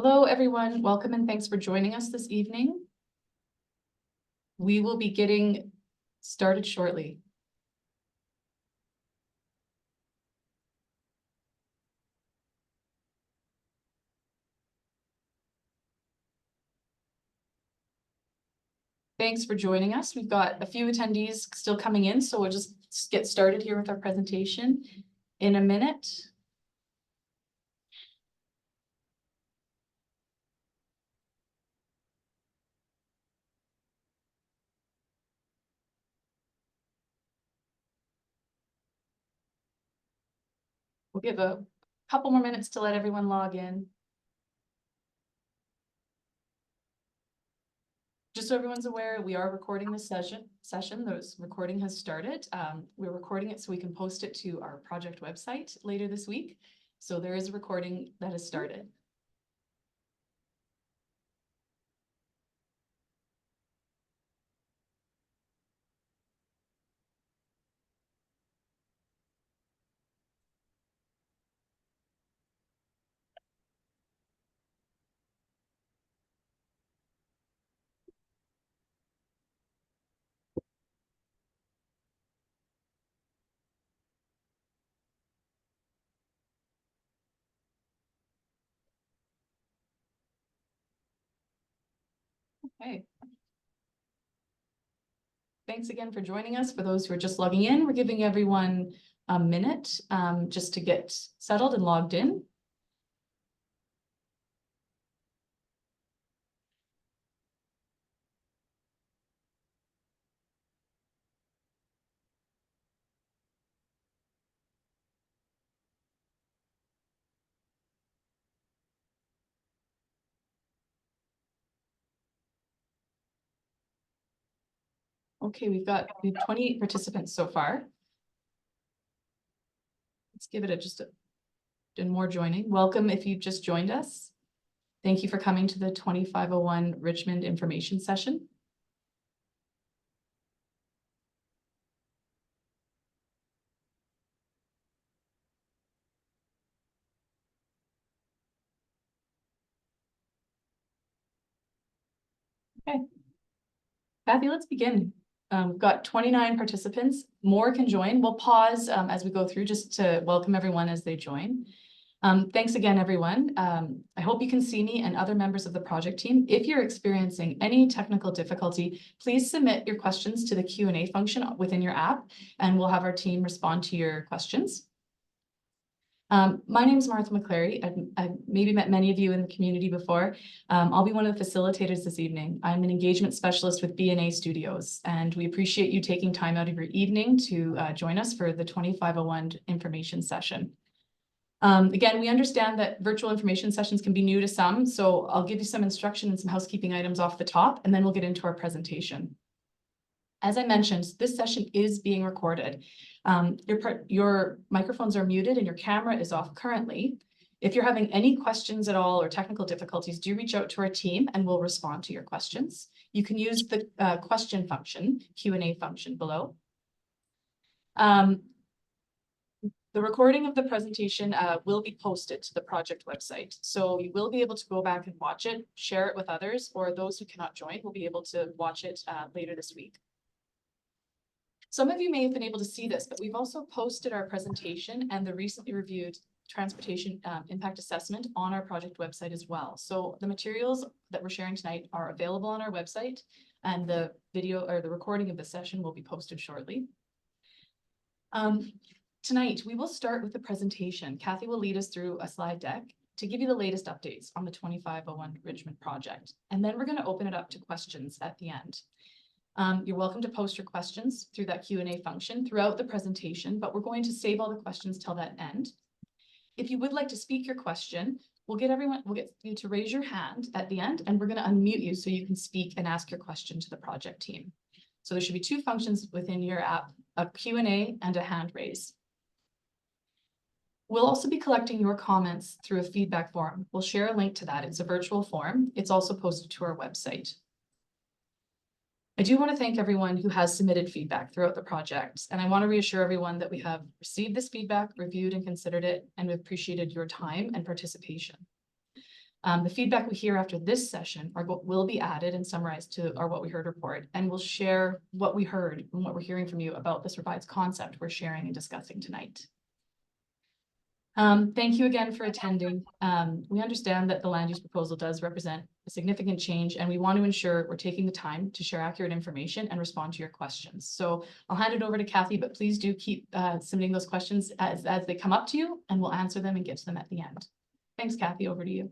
Hello, everyone. Welcome and thanks for joining us this evening. We will be getting started shortly. Thanks for joining us. We've got a few attendees still coming in, so we'll just get started here with our presentation in a minute. We'll give a couple more minutes to let everyone log in. Just so everyone's aware, we are recording this session. The recording has started. We're recording it so we can post it to our project website later this week. So there is a recording that has started. Okay. Thanks again for joining us. For those who are just logging in, we're giving everyone a minute just to get settled and logged in. Okay, we have 28 participants so far. Let's give it just more joining. Welcome if you've just joined us. Thank you for coming to the 2501 Richmond information session. Okay. Kathy, let's begin. We've got 29 participants. More can join. We'll pause as we go through just to welcome everyone as they join. Thanks again, everyone. I hope you can see me and other members of the project team. If you're experiencing any technical difficulty, please submit your questions to the Q&A function within your app, and we'll have our team respond to your questions. My name is Martha McClary. I've maybe met many of you in the community before. I'll be one of the facilitators this evening. I'm an engagement specialist with B&A Studios, and we appreciate you taking time out of your evening to join us for the 2501 information session. Again, we understand that virtual information sessions can be new to some, so I'll give you some instruction and some housekeeping items off the top, and then we'll get into our presentation. As I mentioned, this session is being recorded. Your microphones are muted and your camera is off currently. If you're having any questions at all or technical difficulties, do reach out to our team and we'll respond to your questions. You can use the question function, Q&A function below. The recording of the presentation will be posted to the project website. So you will be able to go back and watch it, share it with others, or those who cannot join will be able to watch it later this week. Some of you may have been able to see this, but we've also posted our presentation and the recently reviewed transportation impact assessment on our project website as well. So the materials that we're sharing tonight are available on our website, and the video or the recording of the session will be posted shortly. Tonight, we will start with the presentation. Kathy will lead us through a slide deck to give you the latest updates on the 2501 Richmond project. And then we're going to open it up to questions at the end. You're welcome to post your questions through that Q&A function throughout the presentation, but we're going to save all the questions till that end. If you would like to speak your question, we'll get you to raise your hand at the end, and we're going to unmute you so you can speak and ask your question to the project team. So there should be two functions within your app, a Q&A and a hand raise. We'll also be collecting your comments through a feedback form. We'll share a link to that. It's a virtual form. It's also posted to our website. I do want to thank everyone who has submitted feedback throughout the project, and I want to reassure everyone that we have received this feedback, reviewed and considered it, and we appreciated your time and participation. The feedback we hear after this session will be added and summarized to our What We Heard report, and we'll share what we heard and what we're hearing from you about this revised concept we're sharing and discussing tonight. Thank you again for attending. We understand that the land use proposal does represent a significant change, and we want to ensure we're taking the time to share accurate information and respond to your questions. So I'll hand it over to Kathy, but please do keep submitting those questions as they come up to you, and we'll answer them and get to them at the end. Thanks, Kathy, over to you.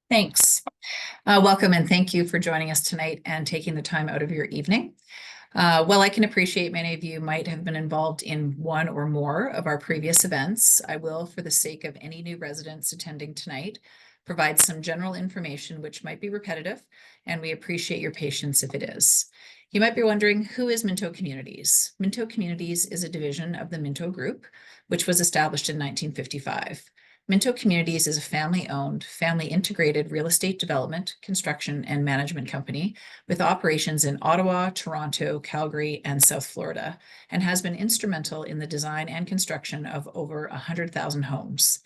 Thanks. Welcome and thank you for joining us tonight and taking the time out of your evening. While I can appreciate many of you might have been involved in one or more of our previous events, I will, for the sake of any new residents attending tonight, provide some general information which might be repetitive, and we appreciate your patience if it is. You might be wondering, who is Minto Communities? Minto Communities is a division of the Minto Group, which was established in 1955. Minto Communities is a family-owned, family-integrated real estate development, construction, and management company with operations in Ottawa, Toronto, Calgary, and South Florida, and has been instrumental in the design and construction of over 100,000 homes.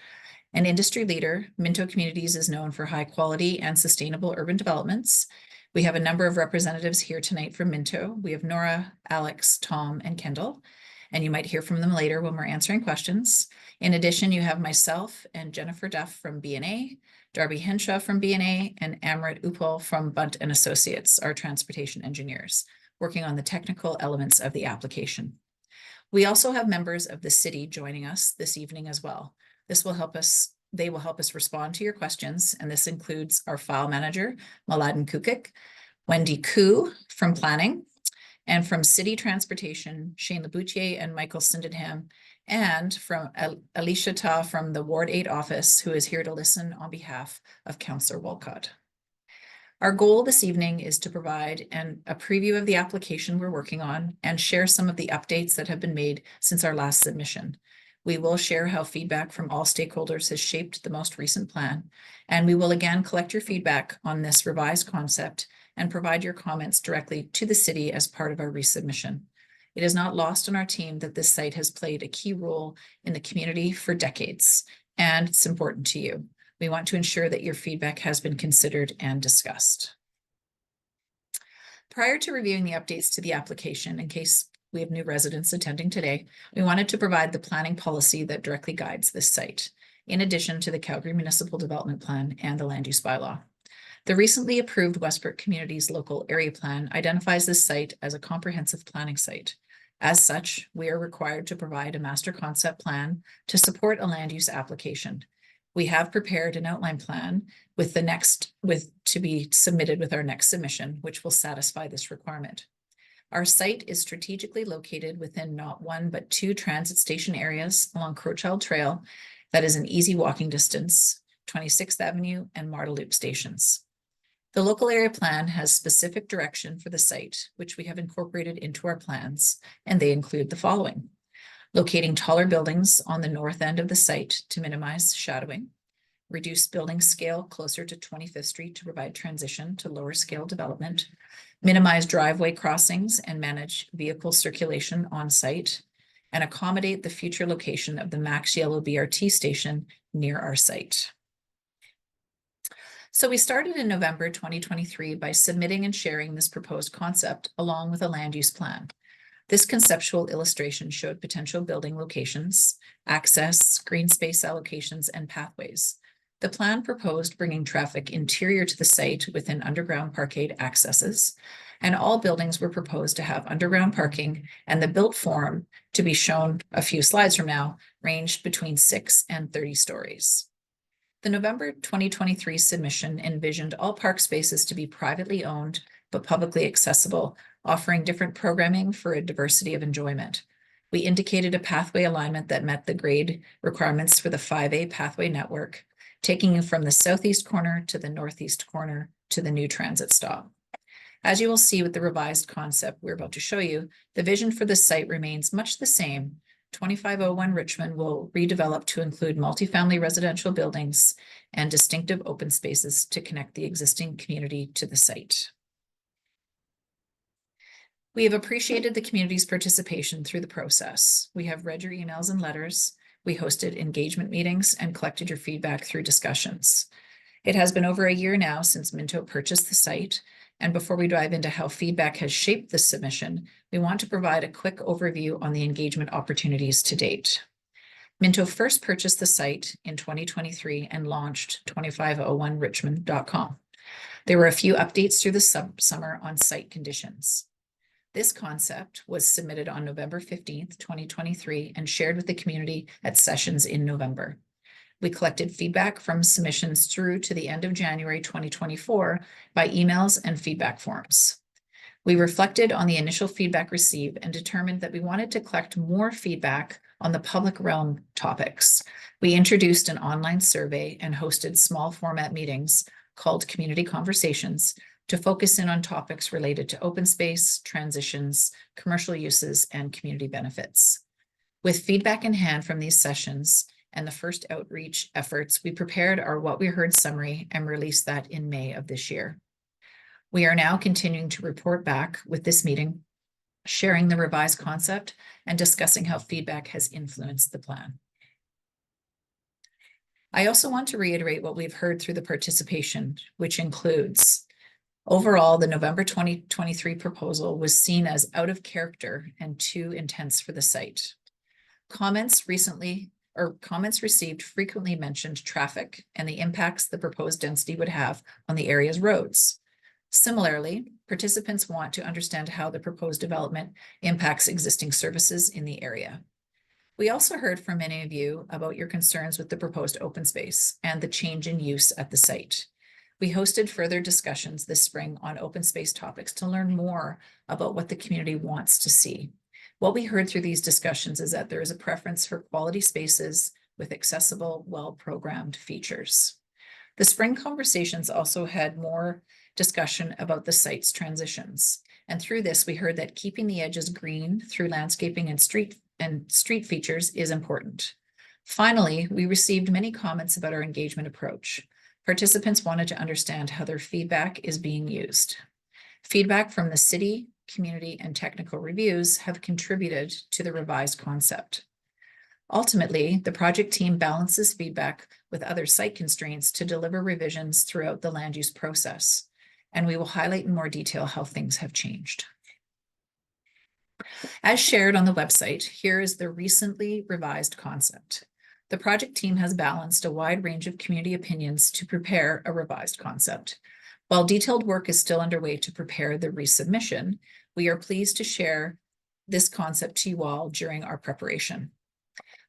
An industry leader, Minto Communities is known for high-quality and sustainable urban developments. We have a number of representatives here tonight from Minto. We have Nora, Alex, Tom, and Kendall, and you might hear from them later when we're answering questions. In addition, you have myself and Jennifer Duff from B&A, Darby Henshaw from B&A, and Amrit Upal from Bunt and Associates, our transportation engineers, working on the technical elements of the application. We also have members of the city joining us this evening as well. They will help us respond to your questions, and this includes our file manager, Mladen Kukic, Wendy Koo from planning, and from City Transportation, Shane Laboutier and Michael Sydenham, and from Alicia Ta from the Ward 8 office, who is here to listen on behalf of Councillor Walcott. Our goal this evening is to provide a preview of the application we're working on and share some of the updates that have been made since our last submission. We will share how feedback from all stakeholders has shaped the most recent plan, and we will again collect your feedback on this revised concept and provide your comments directly to the city as part of our resubmission. It is not lost on our team that this site has played a key role in the community for decades, and it's important to you. We want to ensure that your feedback has been considered and discussed. Prior to reviewing the updates to the application, in case we have new residents attending today, we wanted to provide the planning policy that directly guides this site, in addition to the Calgary Municipal Development Plan and the Land Use Bylaw. The recently approved Westport Communities Local Area Plan identifies this site as a comprehensive planning site. As such, we are required to provide a master concept plan to support a land use application. We have prepared an outline plan to be submitted with our next submission, which will satisfy this requirement. Our site is strategically located within not one, but two transit station areas along Crowchild Trail that is an easy walking distance, 26th Avenue and Marda Loop stations. The local area plan has specific direction for the site, which we have incorporated into our plans, and they include the following: locating taller buildings on the north end of the site to minimize shadowing, reduce building scale closer to 25th Street to provide transition to lower scale development, minimize driveway crossings and manage vehicle circulation on site, and accommodate the future location of the Max Yellow BRT station near our site. So we started in November 2023 by submitting and sharing this proposed concept along with a land use plan. This conceptual illustration showed potential building locations, access, green space allocations, and pathways. The plan proposed bringing traffic interior to the site within underground parkade accesses, and all buildings were proposed to have underground parking, and the built form, to be shown a few slides from now, ranged between 6 and 30 stories. The November 2023 submission envisioned all park spaces to be privately owned but publicly accessible, offering different programming for a diversity of enjoyment. We indicated a pathway alignment that met the grade requirements for the 5A pathway network, taking you from the southeast corner to the northeast corner to the new transit stop. As you will see with the revised concept we're about to show you, the vision for this site remains much the same. 2501 Richmond will redevelop to include multifamily residential buildings and distinctive open spaces to connect the existing community to the site. We have appreciated the community's participation through the process. We have read your emails and letters. We hosted engagement meetings and collected your feedback through discussions. It has been over a year now since Minto purchased the site, and before we dive into how feedback has shaped this submission, we want to provide a quick overview on the engagement opportunities to date. Minto first purchased the site in 2023 and launched 2501richmond.com. There were a few updates through the summer on site conditions. This concept was submitted on November 15th, 2023, and shared with the community at sessions in November. We collected feedback from submissions through to the end of January 2024 by emails and feedback forms. We reflected on the initial feedback received and determined that we wanted to collect more feedback on the public realm topics. We introduced an online survey and hosted small format meetings called Community Conversations to focus in on topics related to open space, transitions, commercial uses, and community benefits. With feedback in hand from these sessions and the first outreach efforts, we prepared our What We Heard summary and released that in May of this year. We are now continuing to report back with this meeting, sharing the revised concept and discussing how feedback has influenced the plan. I also want to reiterate what we've heard through the participation, which includes overall, the November 2023 proposal was seen as out of character and too intense for the site. Comments received frequently mentioned traffic and the impacts the proposed density would have on the area's roads. Similarly, participants want to understand how the proposed development impacts existing services in the area. We also heard from many of you about your concerns with the proposed open space and the change in use at the site. We hosted further discussions this spring on open space topics to learn more about what the community wants to see. What we heard through these discussions is that there is a preference for quality spaces with accessible, well-programmed features. The spring conversations also had more discussion about the site's transitions. And through this, we heard that keeping the edges green through landscaping and street features is important. Finally, we received many comments about our engagement approach. Participants wanted to understand how their feedback is being used. Feedback from the city, community, and technical reviews have contributed to the revised concept. Ultimately, the project team balances feedback with other site constraints to deliver revisions throughout the land use process, and we will highlight in more detail how things have changed. As shared on the website, here is the recently revised concept. The project team has balanced a wide range of community opinions to prepare a revised concept. While detailed work is still underway to prepare the resubmission, we are pleased to share this concept to you all during our preparation.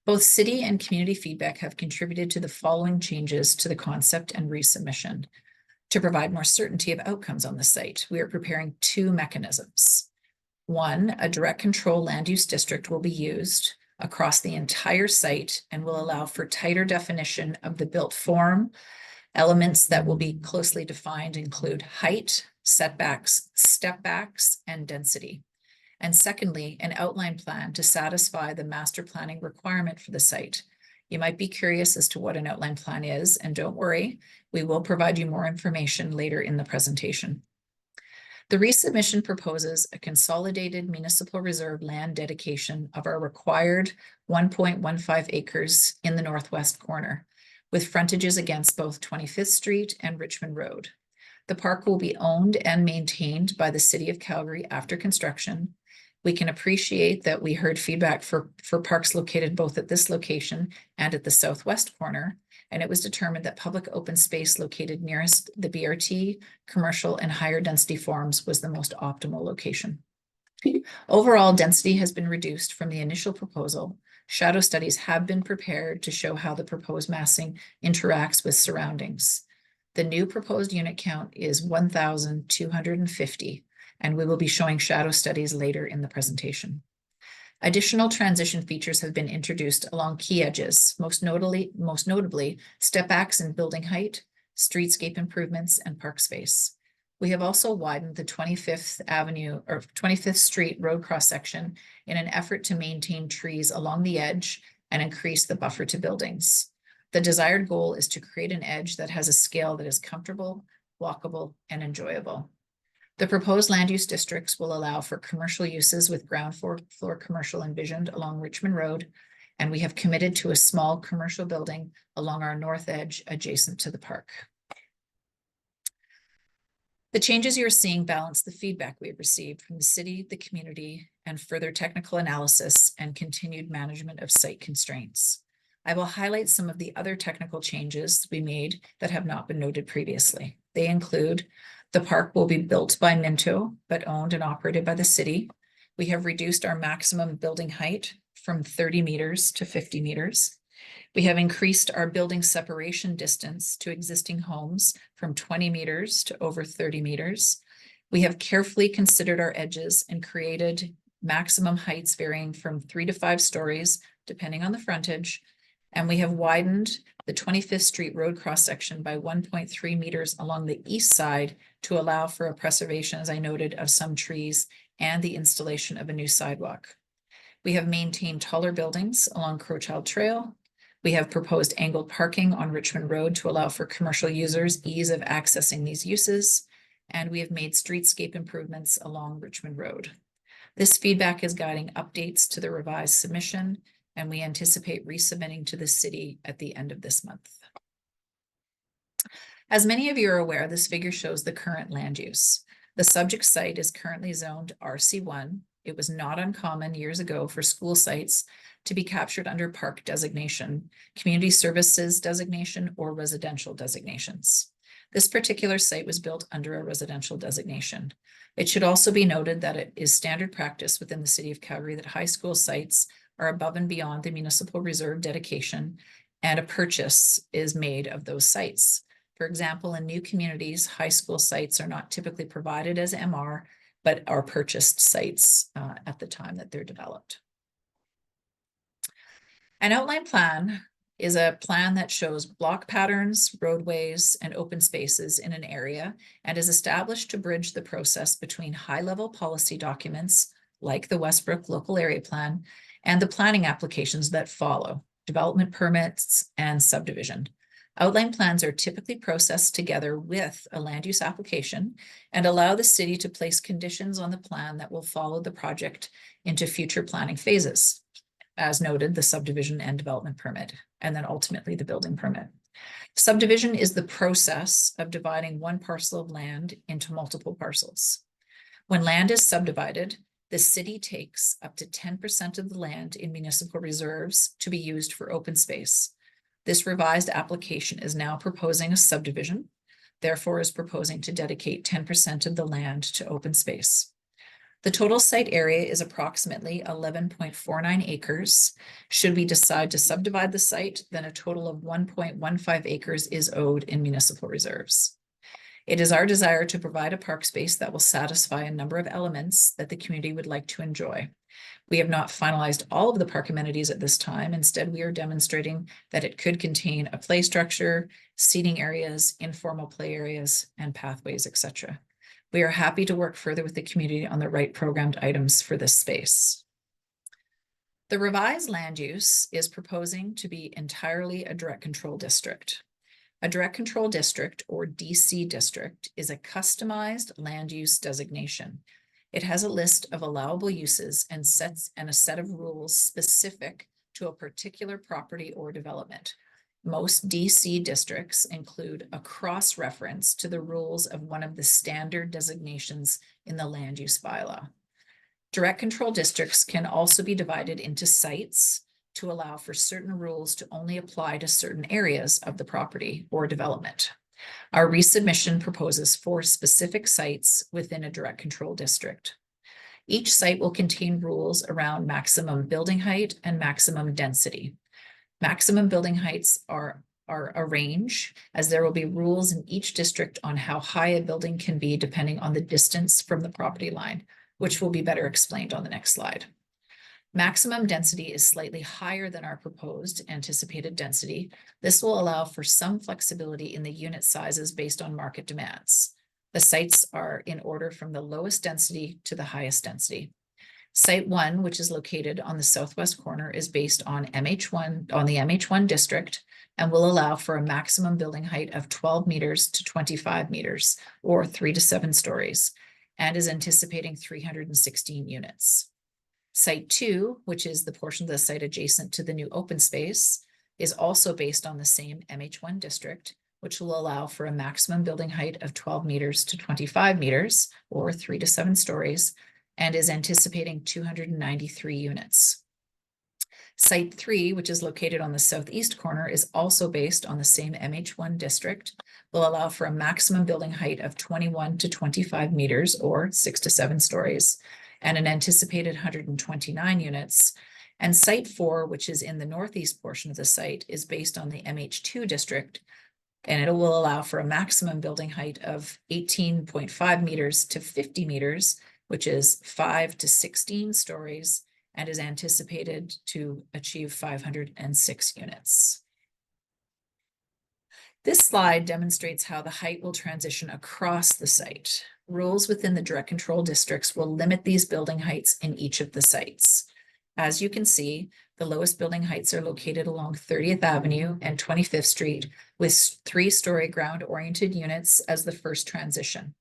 Both city and community feedback have contributed to the following changes to the concept and resubmission. To provide more certainty of outcomes on the site, we are preparing two mechanisms. One, a direct control land use district will be used across the entire site and will allow for tighter definition of the built form. Elements that will be closely defined include height, setbacks, step backs, and density. And secondly, an outline plan to satisfy the master planning requirement for the site. You might be curious as to what an outline plan is, and don't worry, we will provide you more information later in the presentation. The resubmission proposes a consolidated municipal reserve land dedication of our required 1.15 acres in the northwest corner, with frontages against both 25th Street and Richmond Road. The park will be owned and maintained by the City of Calgary after construction. We can appreciate that we heard feedback for parks located both at this location and at the southwest corner, and it was determined that public open space located nearest the BRT, commercial, and higher density forms was the most optimal location. Overall, density has been reduced from the initial proposal. Shadow studies have been prepared to show how the proposed massing interacts with surroundings. The new proposed unit count is 1,250, and we will be showing shadow studies later in the presentation. Additional transition features have been introduced along key edges, most notably step backs in building height, streetscape improvements, and park space. We have also widened the 25th Street road cross-section in an effort to maintain trees along the edge and increase the buffer to buildings. The desired goal is to create an edge that has a scale that is comfortable, walkable, and enjoyable. The proposed land use districts will allow for commercial uses with ground floor commercial envisioned along Richmond Road, and we have committed to a small commercial building along our north edge adjacent to the park. The changes you're seeing balance the feedback we have received from the city, the community, and further technical analysis and continued management of site constraints. I will highlight some of the other technical changes we made that have not been noted previously. They include the park will be built by Minto, but owned and operated by the city. We have reduced our maximum building height from 30 meters to 50 meters. We have increased our building separation distance to existing homes from 20 meters to over 30 meters. We have carefully considered our edges and created maximum heights varying from 3 to 5 stories, depending on the frontage. And we have widened the 25th Street road cross-section by 1.3 meters along the east side to allow for a preservation, as I noted, of some trees and the installation of a new sidewalk. We have maintained taller buildings along Crowchild Trail. We have proposed angled parking on Richmond Road to allow for commercial users ease of accessing these uses. And we have made streetscape improvements along Richmond Road. This feedback is guiding updates to the revised submission, and we anticipate resubmitting to the city at the end of this month. As many of you are aware, this figure shows the current land use. The subject site is currently zoned RC1. It was not uncommon years ago for school sites to be captured under park designation, community services designation, or residential designations. This particular site was built under a residential designation. It should also be noted that it is standard practice within the city of Calgary that high school sites are above and beyond the municipal reserve dedication, and a purchase is made of those sites. For example, in new communities, high school sites are not typically provided as MR, but are purchased sites at the time that they're developed. An outline plan is a plan that shows block patterns, roadways, and open spaces in an area and is established to bridge the process between high-level policy documents like the Westbrook Local Area Plan and the planning applications that follow, development permits and subdivision. Outline plans are typically processed together with a land use application and allow the city to place conditions on the plan that will follow the project into future planning phases. As noted, the subdivision and development permit, and then ultimately the building permit. Subdivision is the process of dividing one parcel of land into multiple parcels. When land is subdivided, the city takes up to 10% of the land in municipal reserves to be used for open space. This revised application is now proposing a subdivision, therefore is proposing to dedicate 10% of the land to open space. The total site area is approximately 11.49 acres. Should we decide to subdivide the site, then a total of 1.15 acres is owed in municipal reserves. It is our desire to provide a park space that will satisfy a number of elements that the community would like to enjoy. We have not finalized all of the park amenities at this time. Instead, we are demonstrating that it could contain a play structure, seating areas, informal play areas, and pathways, etc. We are happy to work further with the community on the right programmed items for this space. The revised land use is proposing to be entirely a direct control district. A direct control district, or DC district, is a customized land use designation. It has a list of allowable uses and a set of rules specific to a particular property or development. Most DC districts include a cross-reference to the rules of one of the standard designations in the land use bylaw. Direct control districts can also be divided into sites to allow for certain rules to only apply to certain areas of the property or development. Our resubmission proposes 4 specific sites within a direct control district. Each site will contain rules around maximum building height and maximum density. Maximum building heights are a range, as there will be rules in each district on how high a building can be depending on the distance from the property line, which will be better explained on the next slide. Maximum density is slightly higher than our proposed anticipated density. This will allow for some flexibility in the unit sizes based on market demands. The sites are in order from the lowest density to the highest density. Site 1, which is located on the southwest corner, is based on the MH1 district and will allow for a maximum building height of 12 meters to 25 meters, or 3 to 7 stories, and is anticipating 316 units. Site 2, which is the portion of the site adjacent to the new open space, is also based on the same MH1 district which will allow for a maximum building height of 12 meters to 25 meters, or 3 to 7 stories, and is anticipating 293 units. Site 3, which is located on the southeast corner, is also based on the same MH1 district, will allow for a maximum building height of 21 to 25 meters, or 6 to 7 stories, and an anticipated 129 units. And Site 4, which is in the northeast portion of the site, is based on the MH2 district, and it will allow for a maximum building height of 18.5 meters to 50 meters, which is 5 to 16 stories, and is anticipated to achieve 506 units. This slide demonstrates how the height will transition across the site. Rules within the direct control districts will limit these building heights in each of the sites. As you can see, the lowest building heights are located along 30th Avenue and 25th Street, with 3-story ground-oriented units as the first transition.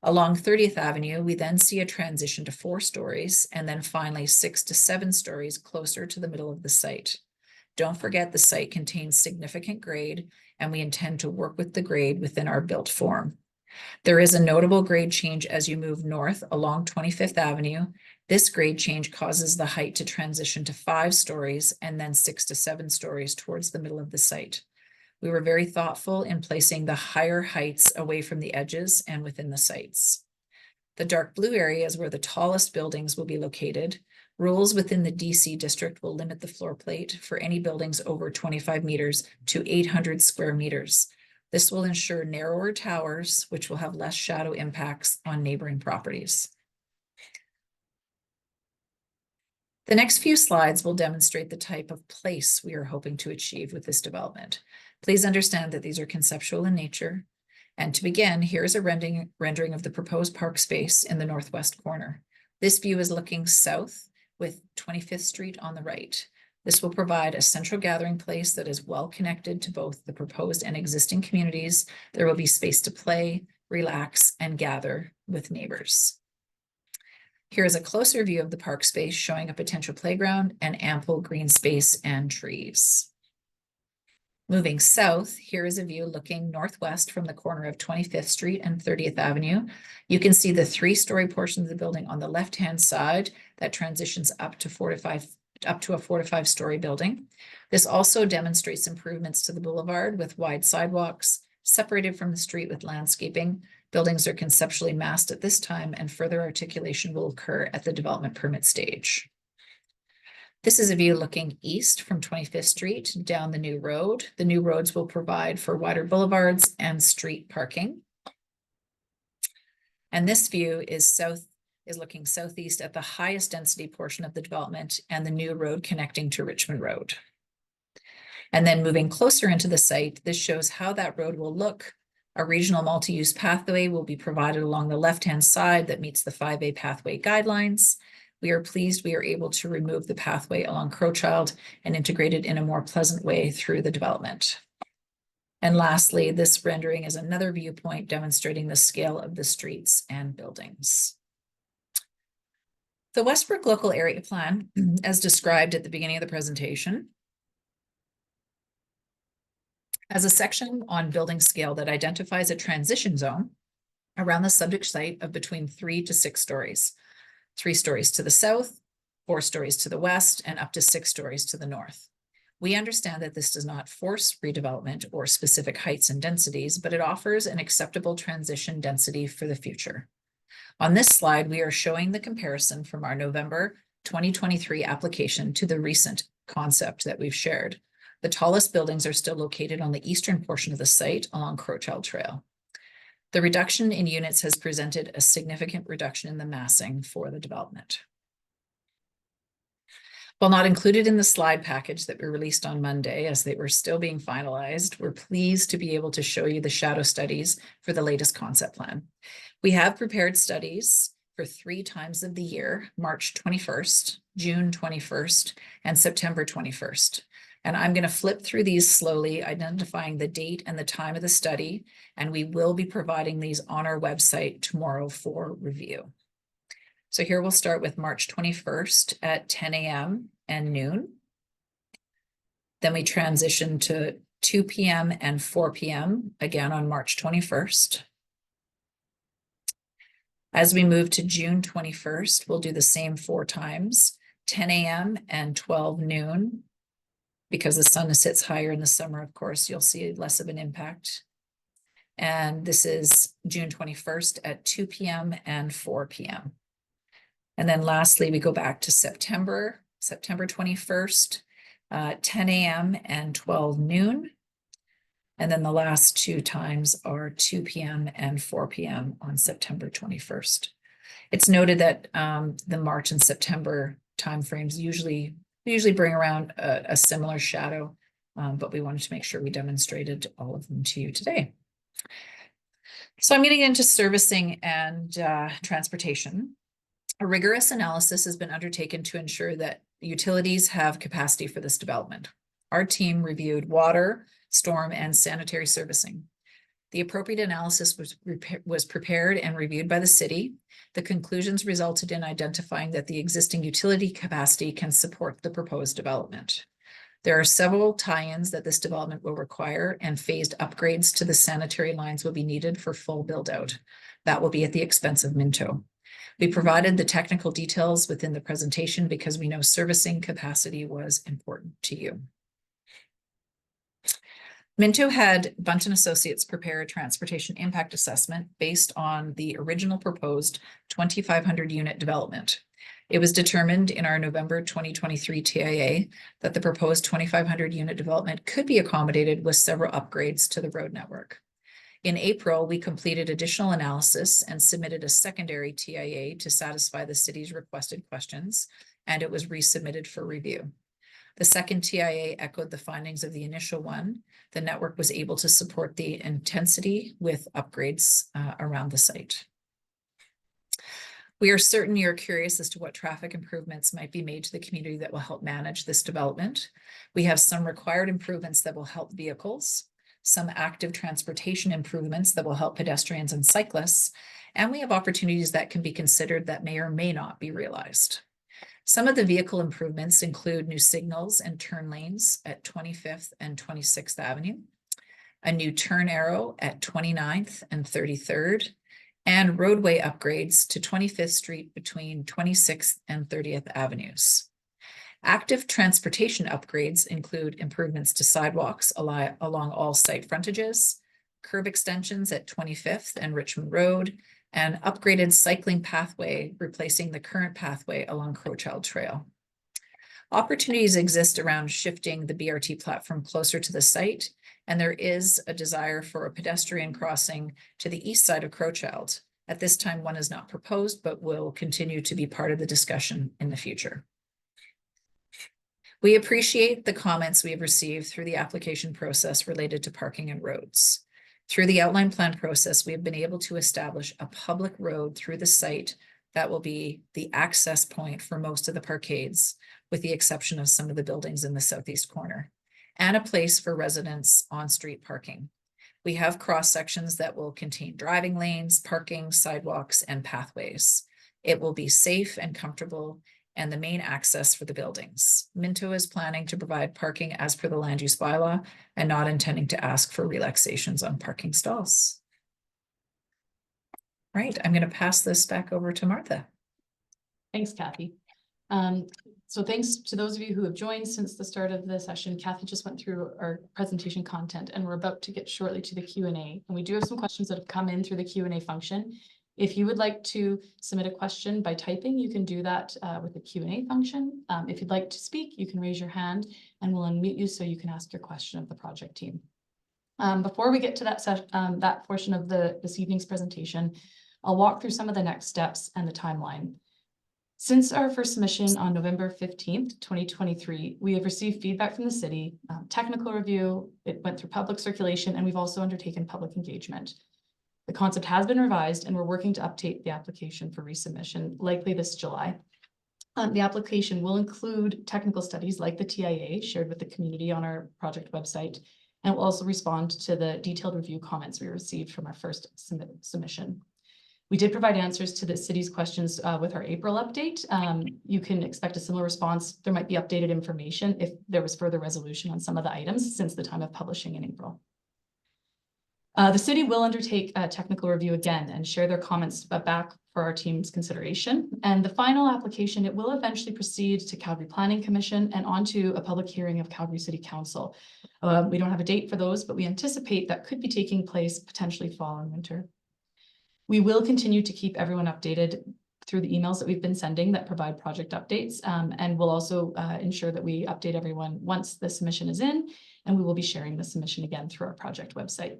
Along 30th Avenue, we then see a transition to 4 stories, and then finally 6 to 7 stories closer to the middle of the site. Don't forget the site contains significant grade, and we intend to work with the grade within our built form. There is a notable grade change as you move north along 25th Avenue. This grade change causes the height to transition to 5 stories and then 6 to 7 stories towards the middle of the site. We were very thoughtful in placing the higher heights away from the edges and within the sites. The dark blue areas where the tallest buildings will be located. Rules within the DC district will limit the floor plate for any buildings over 25 meters to 800 square meters. This will ensure narrower towers, which will have less shadow impacts on neighboring properties. The next few slides will demonstrate the type of place we are hoping to achieve with this development. Please understand that these are conceptual in nature. And to begin, here is a rendering of the proposed park space in the northwest corner. This view is looking south with 25th Street on the right. This will provide a central gathering place that is well connected to both the proposed and existing communities. There will be space to play, relax, and gather with neighbors. Here is a closer view of the park space showing a potential playground and ample green space and trees. Moving south, here is a view looking northwest from the corner of 25th Street and 30th Avenue. You can see the 3-story portion of the building on the left-hand side that transitions up to a 4 to 5-story building. This also demonstrates improvements to the boulevard with wide sidewalks, separated from the street with landscaping. Buildings are conceptually massed at this time, and further articulation will occur at the development permit stage. This is a view looking east from 25th Street down the new road. The new roads will provide for wider boulevards and street parking. And this view is looking southeast at the highest density portion of the development and the new road connecting to Richmond Road. And then moving closer into the site, this shows how that road will look. A regional multi-use pathway will be provided along the left-hand side that meets the 5A pathway guidelines. We are pleased we are able to remove the pathway along Crowchild and integrate it in a more pleasant way through the development. And lastly, this rendering is another viewpoint demonstrating the scale of the streets and buildings. The Westbrook Local Area Plan, as described at the beginning of the presentation, has a section on building scale that identifies a transition zone around the subject site of between 3 to 6 stories. 3 stories to the south, 4 stories to the west, and up to 6 stories to the north. We understand that this does not force redevelopment or specific heights and densities, but it offers an acceptable transition density for the future. On this slide, we are showing the comparison from our November 2023 application to the recent concept that we've shared. The tallest buildings are still located on the eastern portion of the site along Crowchild Trail. The reduction in units has presented a significant reduction in the massing for the development. While not included in the slide package that we released on Monday, as they were still being finalized, we're pleased to be able to show you the shadow studies for the latest concept plan. We have prepared studies for 3 times of the year, March 21st, June 21st, and September 21st. And I'm going to flip through these slowly, identifying the date and the time of the study, and we will be providing these on our website tomorrow for review. So here we'll start with March 21st at 10 a.m. and noon. Then we transition to 2 p.m. and 4 p.m. again on March 21st. As we move to June 21st, we'll do the same 4 times, 10 a.m. and 12 noon. Because the sun sits higher in the summer, of course, you'll see less of an impact. And this is June 21st at 2 p.m. and 4 p.m. And then lastly, we go back to September 21st, 10 a.m. and 12 noon. And then the last 2 times are 2 p.m. and 4 p.m. on September 21st. It's noted that the March and September timeframes usually bring around a similar shadow, but we wanted to make sure we demonstrated all of them to you today. So I'm getting into servicing and transportation. A rigorous analysis has been undertaken to ensure that utilities have capacity for this development. Our team reviewed water, storm, and sanitary servicing. The appropriate analysis was prepared and reviewed by the city. The conclusions resulted in identifying that the existing utility capacity can support the proposed development. There are several tie-ins that this development will require, and phased upgrades to the sanitary lines will be needed for full build-out. That will be at the expense of Minto. We provided the technical details within the presentation because we know servicing capacity was important to you. Minto had Bunton Associates prepare a transportation impact assessment based on the original proposed 2,500 unit development. It was determined in our November 2023 TIA that the proposed 2,500 unit development could be accommodated with several upgrades to the road network. In April, we completed additional analysis and submitted a secondary TIA to satisfy the city's requested questions, and it was resubmitted for review. The second TIA echoed the findings of the initial one. The network was able to support the intensity with upgrades around the site. We are certain you're curious as to what traffic improvements might be made to the community that will help manage this development. We have some required improvements that will help vehicles, some active transportation improvements that will help pedestrians and cyclists, and we have opportunities that can be considered that may or may not be realized. Some of the vehicle improvements include new signals and turn lanes at 25th and 26th Avenue, a new turn arrow at 29th and 33rd, and roadway upgrades to 25th Street between 26th and 30th Avenues. Active transportation upgrades include improvements to sidewalks along all site frontages, curb extensions at 25th and Richmond Road, and upgraded cycling pathway replacing the current pathway along Crowchild Trail. Opportunities exist around shifting the BRT platform closer to the site, and there is a desire for a pedestrian crossing to the east side of Crowchild. At this time, one is not proposed, but will continue to be part of the discussion in the future. We appreciate the comments we have received through the application process related to parking and roads. Through the outline plan process, we have been able to establish a public road through the site that will be the access point for most of the parkades, with the exception of some of the buildings in the southeast corner, and a place for residents on-street parking. We have cross sections that will contain driving lanes, parking, sidewalks, and pathways. It will be safe and comfortable and the main access for the buildings. Minto is planning to provide parking as per the land use bylaw and not intending to ask for relaxations on parking stalls. All right, I'm going to pass this back over to Martha. Thanks, Kathy. So thanks to those of you who have joined since the start of the session. Kathy just went through our presentation content, and we're about to get shortly to the Q&A. And we do have some questions that have come in through the Q&A function. If you would like to submit a question by typing, you can do that with the Q&A function. If you'd like to speak, you can raise your hand and we'll unmute you so you can ask your question of the project team. Before we get to that portion of this evening's presentation, I'll walk through some of the next steps and the timeline. Since our first submission on November 15th, 2023, we have received feedback from the city, technical review, it went through public circulation, and we've also undertaken public engagement. The concept has been revised and we're working to update the application for resubmission, likely this July. The application will include technical studies like the TIA shared with the community on our project website, and will also respond to the detailed review comments we received from our first submission. We did provide answers to the city's questions with our April update. You can expect a similar response. There might be updated information if there was further resolution on some of the items since the time of publishing in April. The city will undertake a technical review again and share their comments back for our team's consideration. And the final application, it will eventually proceed to Calgary Planning Commission and onto a public hearing of Calgary City Council. We don't have a date for those, but we anticipate that could be taking place potentially fall and winter. We will continue to keep everyone updated through the emails that we've been sending that provide project updates. And we'll also ensure that we update everyone once the submission is in, and we will be sharing the submission again through our project website.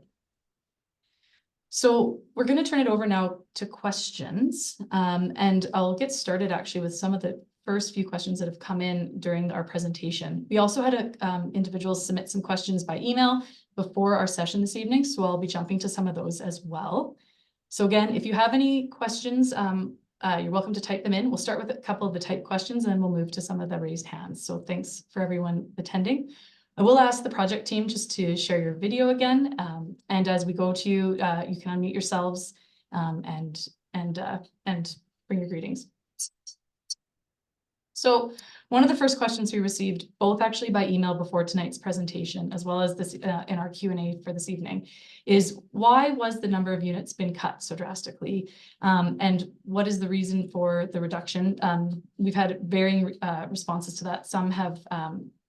So we're going to turn it over now to questions, and I'll get started actually with some of the first few questions that have come in during our presentation. We also had individuals submit some questions by email before our session this evening, so I'll be jumping to some of those as well. So again, if you have any questions, you're welcome to type them in. We'll start with a couple of the typed questions and then we'll move to some of the raised hands. So thanks for everyone attending. I will ask the project team just to share your video again. And as we go to you, you can unmute yourselves and bring your greetings. So one of the first questions we received, both actually by email before tonight's presentation, as well as this in our Q&A for this evening, is why was the number of units been cut so drastically? And what is the reason for the reduction? We've had varying responses to that. Some have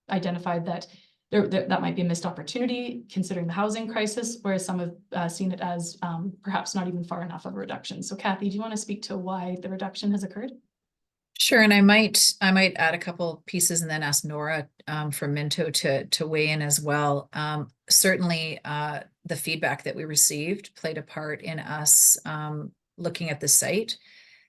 identified that that might be a missed opportunity considering the housing crisis, whereas some have seen it as perhaps not even far enough of a reduction. So Kathy, do you want to speak to why the reduction has occurred? Sure, and I might add a couple pieces and then ask Nora from Minto to weigh in as well. Certainly, the feedback that we received played a part in us looking at the site.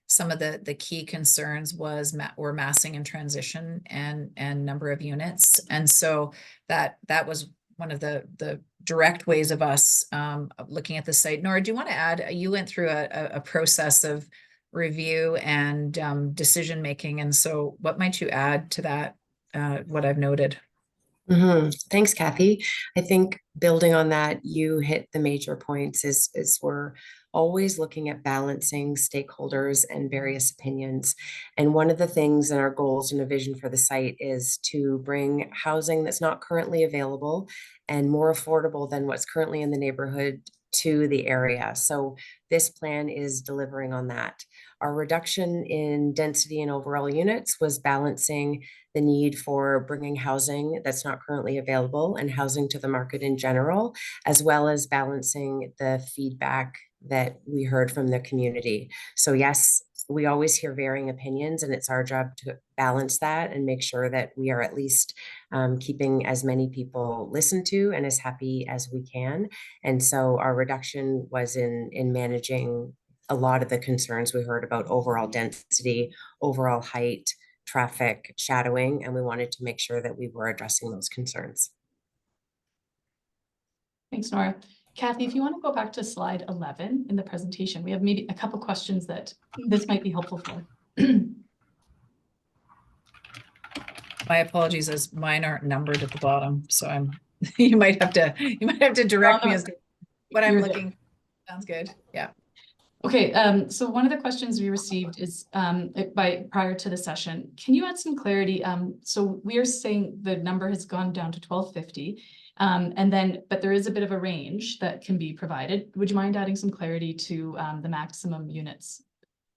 Some of the key concerns were massing and transition and number of units, and so that was one of the direct ways of us looking at the site. Nora, do you want to add? You went through a process of review and decision making, and so what might you add to that? What I've noted. Thanks, Kathy. I think building on that, you hit the major points is we're always looking at balancing stakeholders and various opinions. And one of the things in our goals and a vision for the site is to bring housing that's not currently available and more affordable than what's currently in the neighborhood to the area. So this plan is delivering on that. Our reduction in density and overall units was balancing the need for bringing housing that's not currently available and housing to the market in general, as well as balancing the feedback that we heard from the community. So yes, we always hear varying opinions, and it's our job to balance that and make sure that we are at least keeping as many people listened to and as happy as we can. And so our reduction was in managing a lot of the concerns we heard about overall density, overall height, traffic, shadowing, and we wanted to make sure that we were addressing those concerns. Thanks, Nora. Kathy, if you want to go back to slide 11 in the presentation, we have maybe a couple questions that this might be helpful for. My apologies, as mine aren't numbered at the bottom, so you might have to direct me as to what I'm looking. Sounds good. Yeah. Okay, so one of the questions we received is prior to the session. Can you add some clarity? So we are saying the number has gone down to 1250, but there is a bit of a range that can be provided. Would you mind adding some clarity to the maximum units?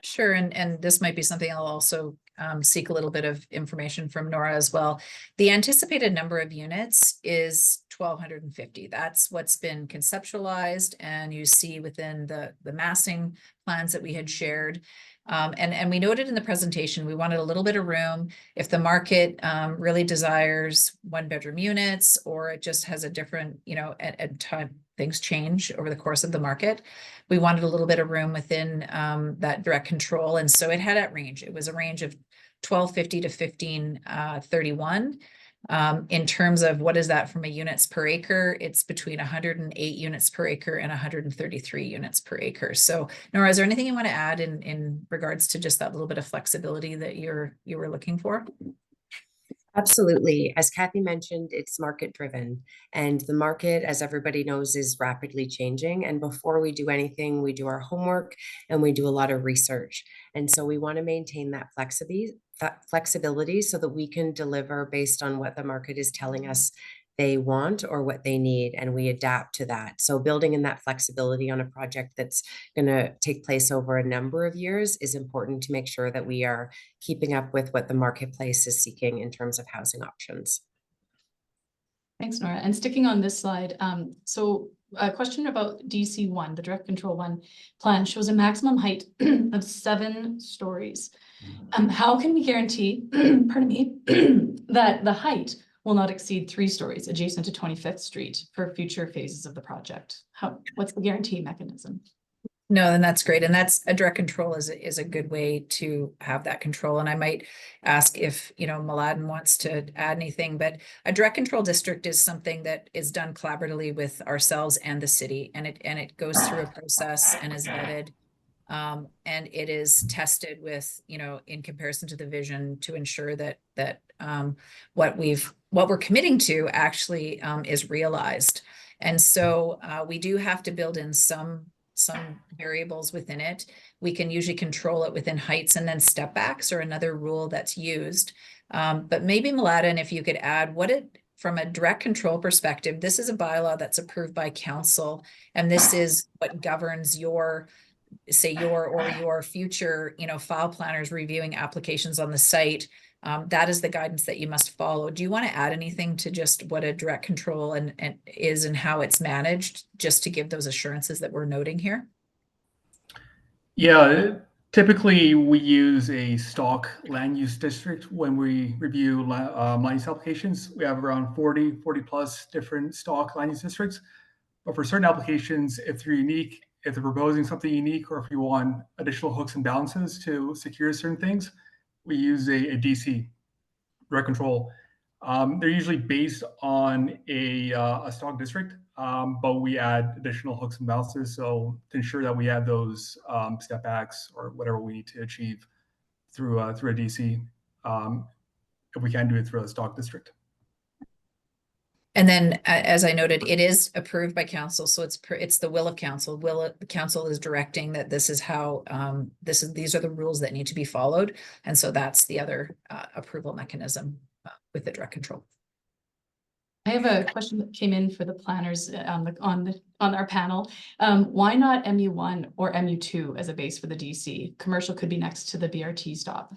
Sure, and this might be something I'll also seek a little bit of information from Nora as well. The anticipated number of units is 1,250. That's what's been conceptualized, and you see within the massing plans that we had shared. And we noted in the presentation, we wanted a little bit of room if the market really desires 1-bedroom units, or it just has a different, at time things change over the course of the market. We wanted a little bit of room within that direct control. And so it had that range. It was a range of 1,250 to 1,531. In terms of what is that from a units per acre, it's between 108 units per acre and 133 units per acre. So Nora, is there anything you want to add in regards to just that little bit of flexibility that you were looking for? Absolutely. As Kathy mentioned, it's market driven, and the market, as everybody knows, is rapidly changing. And before we do anything, we do our homework and we do a lot of research. And so we want to maintain that flexibility so that we can deliver based on what the market is telling us they want or what they need, and we adapt to that. So building in that flexibility on a project that's going to take place over a number of years is important to make sure that we are keeping up with what the marketplace is seeking in terms of housing options. Thanks, Nora. And sticking on this slide, so a question about DC1, the direct control 1 plan shows a maximum height of 7 stories. How can we guarantee, pardon me, that the height will not exceed 3 stories adjacent to 25th Street for future phases of the project? What's the guarantee mechanism? No, and that's great. And that's a direct control is a good way to have that control. And I might ask if, Mladen wants to add anything, but a direct control district is something that is done collaboratively with ourselves and the city. And it goes through a process and is vetted. And it is tested with, in comparison to the vision to ensure that what we're committing to actually is realized. And so we do have to build in some variables within it. We can usually control it within heights, and then step backs are another rule that's used. But maybe Mladen, if you could add from a direct control perspective, this is a bylaw that's approved by council, and this is what governs your future, file planners reviewing applications on the site. That is the guidance that you must follow. Do you want to add anything to just what a direct control and is and how it's managed, just to give those assurances that we're noting here? Yeah, typically we use a stock land use district when we review land use applications. We have around 40 plus different stock land use districts. But for certain applications, if they're unique, if they're proposing something unique, or if you want additional hooks and balances to secure certain things, we use a DC, direct control. They're usually based on a stock district, but we add additional hooks and balances so to ensure that we have those step backs or whatever we need to achieve through a DC, if we can do it through a stock district. And then, as I noted, it is approved by council, so it's the will of council. Council is directing that this is how these are the rules that need to be followed, and so that's the other approval mechanism with the direct control. I have a question that came in for the planners on our panel. Why not MU1 or MU2 as a base for the DC? Commercial could be next to the BRT stop.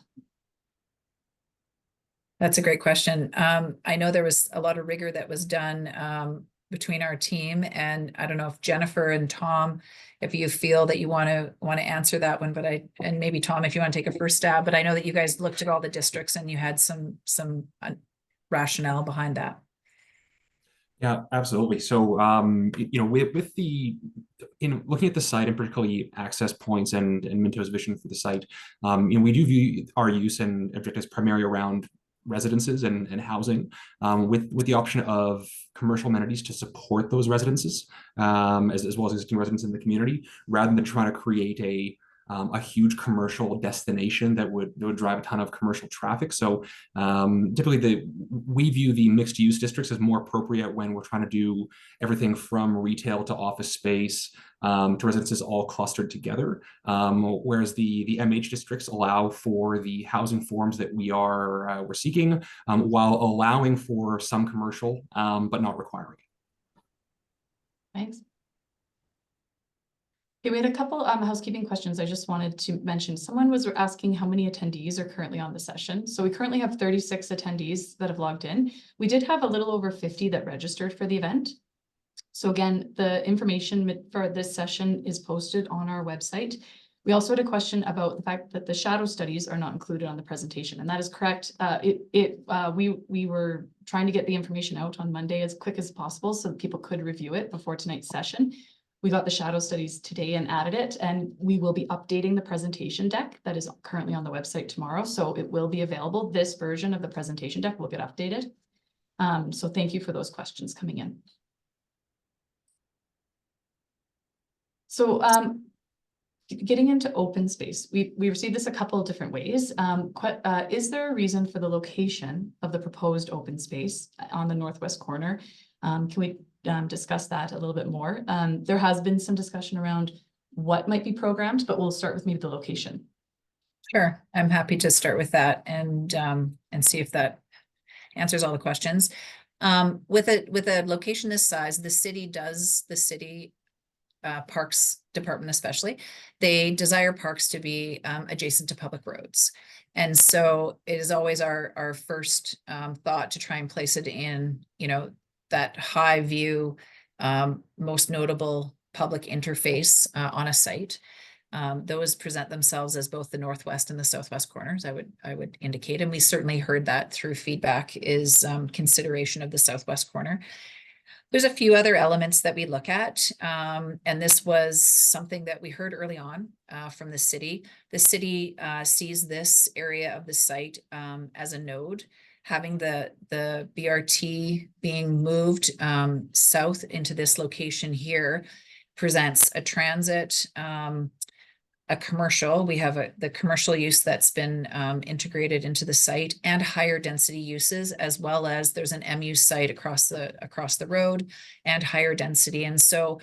That's a great question. I know there was a lot of rigor that was done between our team, and I don't know if Jennifer and Tom, if you feel that you want to answer that one, and maybe Tom, if you want to take a first stab, but I know that you guys looked at all the districts and you had some rationale behind that. Yeah, absolutely. So, with looking at the site and particularly access points and Minto's vision for the site, we do view our use and objectives primarily around residences and housing, with the option of commercial amenities to support those residences, as well as existing residents in the community, rather than trying to create a huge commercial destination that would drive a ton of commercial traffic. So typically we view the mixed use districts as more appropriate when we're trying to do everything from retail to office space to residences all clustered together. Whereas the MH districts allow for the housing forms that we're seeking, while allowing for some commercial, but not requiring. Thanks. Okay, we had a couple housekeeping questions I just wanted to mention. Someone was asking how many attendees are currently on the session. So we currently have 36 attendees that have logged in. We did have a little over 50 that registered for the event. So again, the information for this session is posted on our website. We also had a question about the fact that the shadow studies are not included on the presentation, and that is correct. We were trying to get the information out on Monday as quick as possible so that people could review it before tonight's session. We got the shadow studies today and added it, and we will be updating the presentation deck that is currently on the website tomorrow. So it will be available. This version of the presentation deck will get updated. So thank you for those questions coming in. So Getting into open space, we received this a couple of different ways. Is there a reason for the location of the proposed open space on the northwest corner? Can we discuss that a little bit more? There has been some discussion around what might be programmed, but we'll start with maybe the location. Sure, I'm happy to start with that and see if that answers all the questions. With a location this size, the city Parks Department especially, they desire parks to be adjacent to public roads. And so it is always our first thought to try and place it in, you know, that high view, most notable public interface on a site. Those present themselves as both the northwest and the southwest corners, I would indicate. And we certainly heard that through feedback is consideration of the southwest corner. There's a few other elements that we look at, and this was something that we heard early on from the city. The city sees this area of the site as a node. Having the BRT being moved south into this location here presents a transit, a commercial. We have the commercial use that's been integrated into the site, and higher density uses, as well as there's an MU site across the road and higher density. And so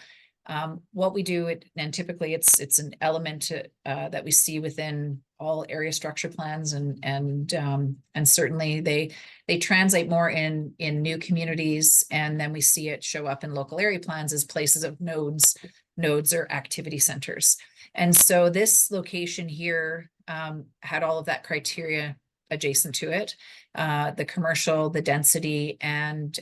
what we do, and typically it's an element that we see within all area structure plans, and certainly they translate more in new communities, and then we see it show up in local area plans as places of nodes or activity centers. And so this location here had all of that criteria adjacent to it, the commercial, the density, and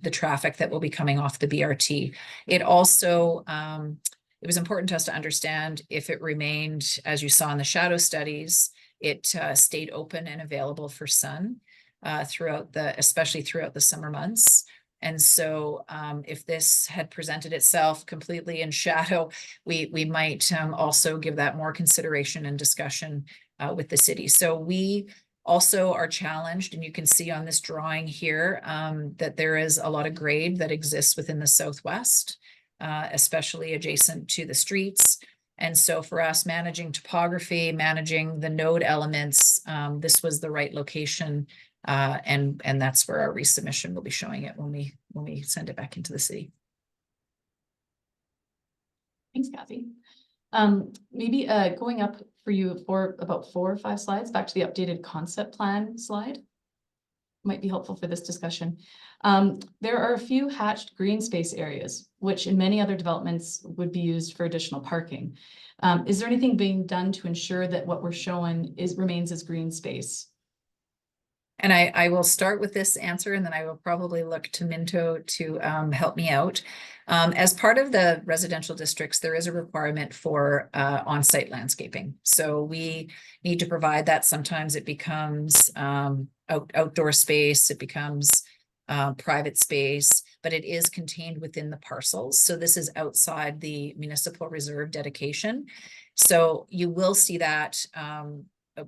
the traffic that will be coming off the BRT. It also, it was important to us to understand if it remained, as you saw in the shadow studies, it stayed open and available for sun especially throughout the summer months. And so if this had presented itself completely in shadow, we might also give that more consideration and discussion with the city. So we also are challenged, and you can see on this drawing here that there is a lot of grade that exists within the southwest, especially adjacent to the streets. And so for us, managing topography, managing the node elements, this was the right location. And that's where our resubmission will be showing it when we send it back into the city. Thanks, Kathy. Maybe going up for you for about 4 or 5 slides, back to the updated concept plan slide. Might be helpful for this discussion. There are a few hatched green space areas, which in many other developments would be used for additional parking. Is there anything being done to ensure that what we're showing remains as green space? And I will start with this answer, and then I will probably look to Minto to help me out. As part of the residential districts, there is a requirement for on-site landscaping. So we need to provide that. Sometimes it becomes outdoor space, it becomes private space, but it is contained within the parcels. So this is outside the municipal reserve dedication. So you will see that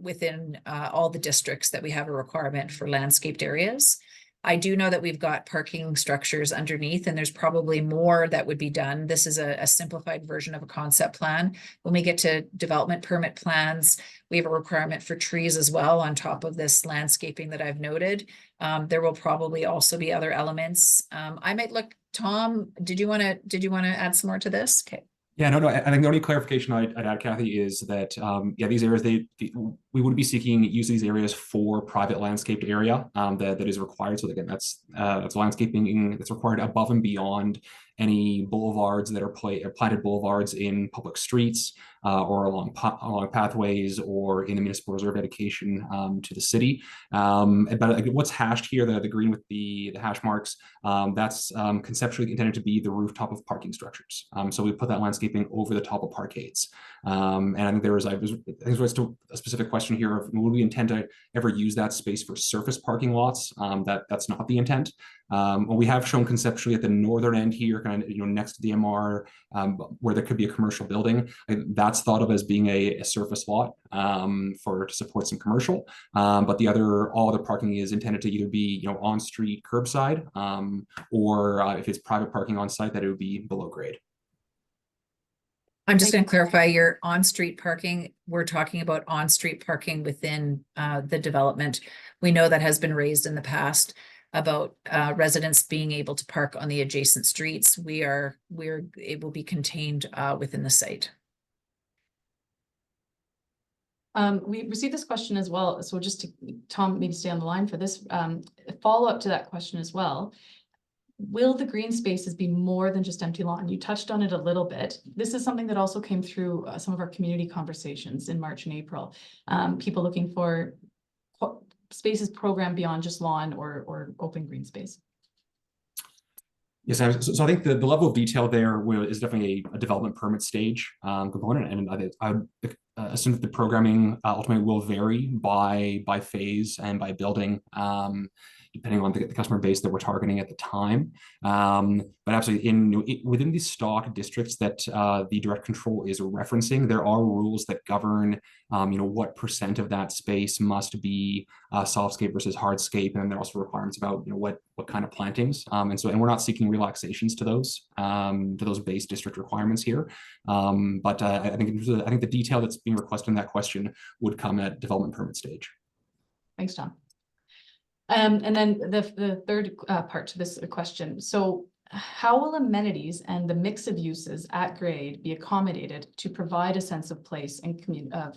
within all the districts that we have a requirement for landscaped areas. I do know that we've got parking structures underneath, and there's probably more that would be done. This is a simplified version of a concept plan. When we get to development permit plans, we have a requirement for trees as well on top of this landscaping that I've noted. There will probably also be other elements. I might look, Tom, did you want to add some more to this? Okay. Yeah, no. I think the only clarification I'd add, Kathy, is that yeah, these areas we would be seeking use of these areas for private landscaped area that is required. So again, that's landscaping that's required above and beyond any boulevards that are planted boulevards in public streets or along pathways or in the municipal reserve dedication to the city. But what's hashed here, the green with the hash marks, that's conceptually intended to be the rooftop of parking structures. So we put that landscaping over the top of parkades. And I think I think there's still a specific question here of would we intend to ever use that space for surface parking lots? That's not the intent. Well, we have shown conceptually at the northern end here, kind of next to the MR, where there could be a commercial building. That's thought of as being a surface lot to support some commercial. But all other parking is intended to either be on street curbside, or if it's private parking on site, that it would be below grade. I'm just going to clarify your on-street parking. We're talking about on-street parking within the development. We know that has been raised in the past about residents being able to park on the adjacent streets. It will be contained within the site. We received this question as well. So just to, Tom, maybe stay on the line for this follow up to that question as well. Will the green spaces be more than just empty lawn? You touched on it a little bit. This is something that also came through some of our community conversations in March and April. People looking for spaces programmed beyond just lawn or open green space. Yes, so I think the level of detail there is definitely a development permit stage component, and I would assume that the programming ultimately will vary by phase and by building, depending on the customer base that we're targeting at the time. But absolutely, within the stock districts that the direct control is referencing, there are rules that govern, what % of that space must be softscape versus hardscape, and there are also requirements about, what kind of plantings. And we're not seeking relaxations to those base district requirements here. But I think the detail that's being requested in that question would come at development permit stage. Thanks, Tom. And then the third part to this question. So how will amenities and the mix of uses at grade be accommodated to provide a sense of place and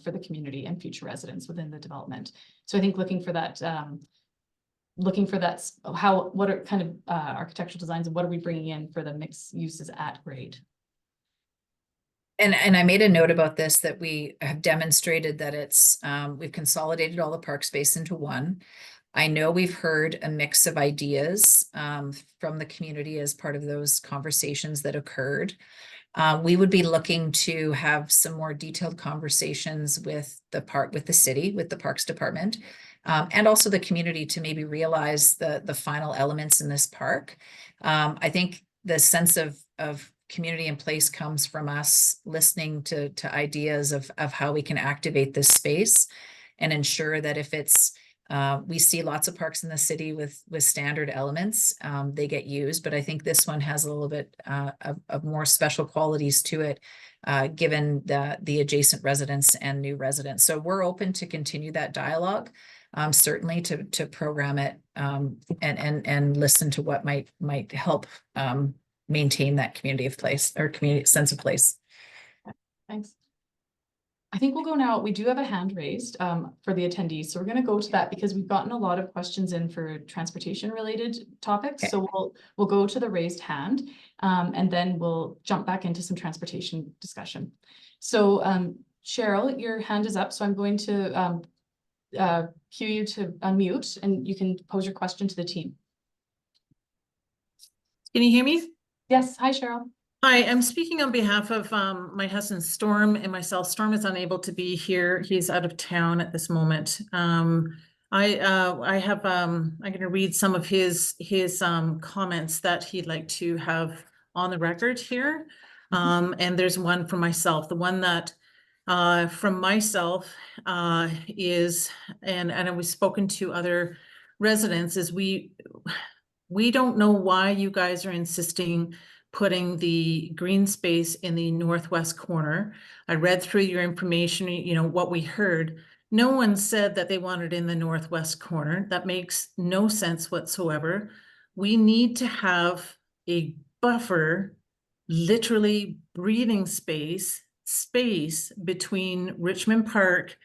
for the community and future residents within the development? So I think looking for that, what are kind of architectural designs and what are we bringing in for the mixed uses at grade? And I made a note about this, that we have demonstrated that we've consolidated all the park space into one. I know we've heard a mix of ideas from the community as part of those conversations that occurred. We would be looking to have some more detailed conversations with the city, with the Parks Department, and also the community to maybe realize the final elements in this park. I think the sense of community and place comes from us listening to ideas of how we can activate this space and ensure that if it's we see lots of parks in the city with standard elements, they get used, but I think this one has a little bit of more special qualities to it, given the adjacent residents and new residents. So we're open to continue that dialogue, certainly to program it and listen to what might help maintain that community of place or community sense of place. Thanks. I think we'll go now. We do have a hand raised for the attendees. So we're going to go to that because we've gotten a lot of questions in for transportation related topics. Okay. So we'll go to the raised hand and then we'll jump back into some transportation discussion. So Cheryl, your hand is up. So I'm going to cue you to unmute and you can pose your question to the team. Can you hear me? Yes. Hi, Cheryl. Hi, I'm speaking on behalf of my husband Storm and myself. Storm is unable to be here. He's out of town at this moment. I'm going to read some of his comments that he'd like to have on the record here. And there's one from myself. The one that from myself is, and we've spoken to other residents, is we don't know why you guys are insisting putting the green space in the northwest corner. I read through your information, what we heard. No one said that they wanted it in the northwest corner. That makes no sense whatsoever. We need to have a buffer, literally breathing space between Richmond Park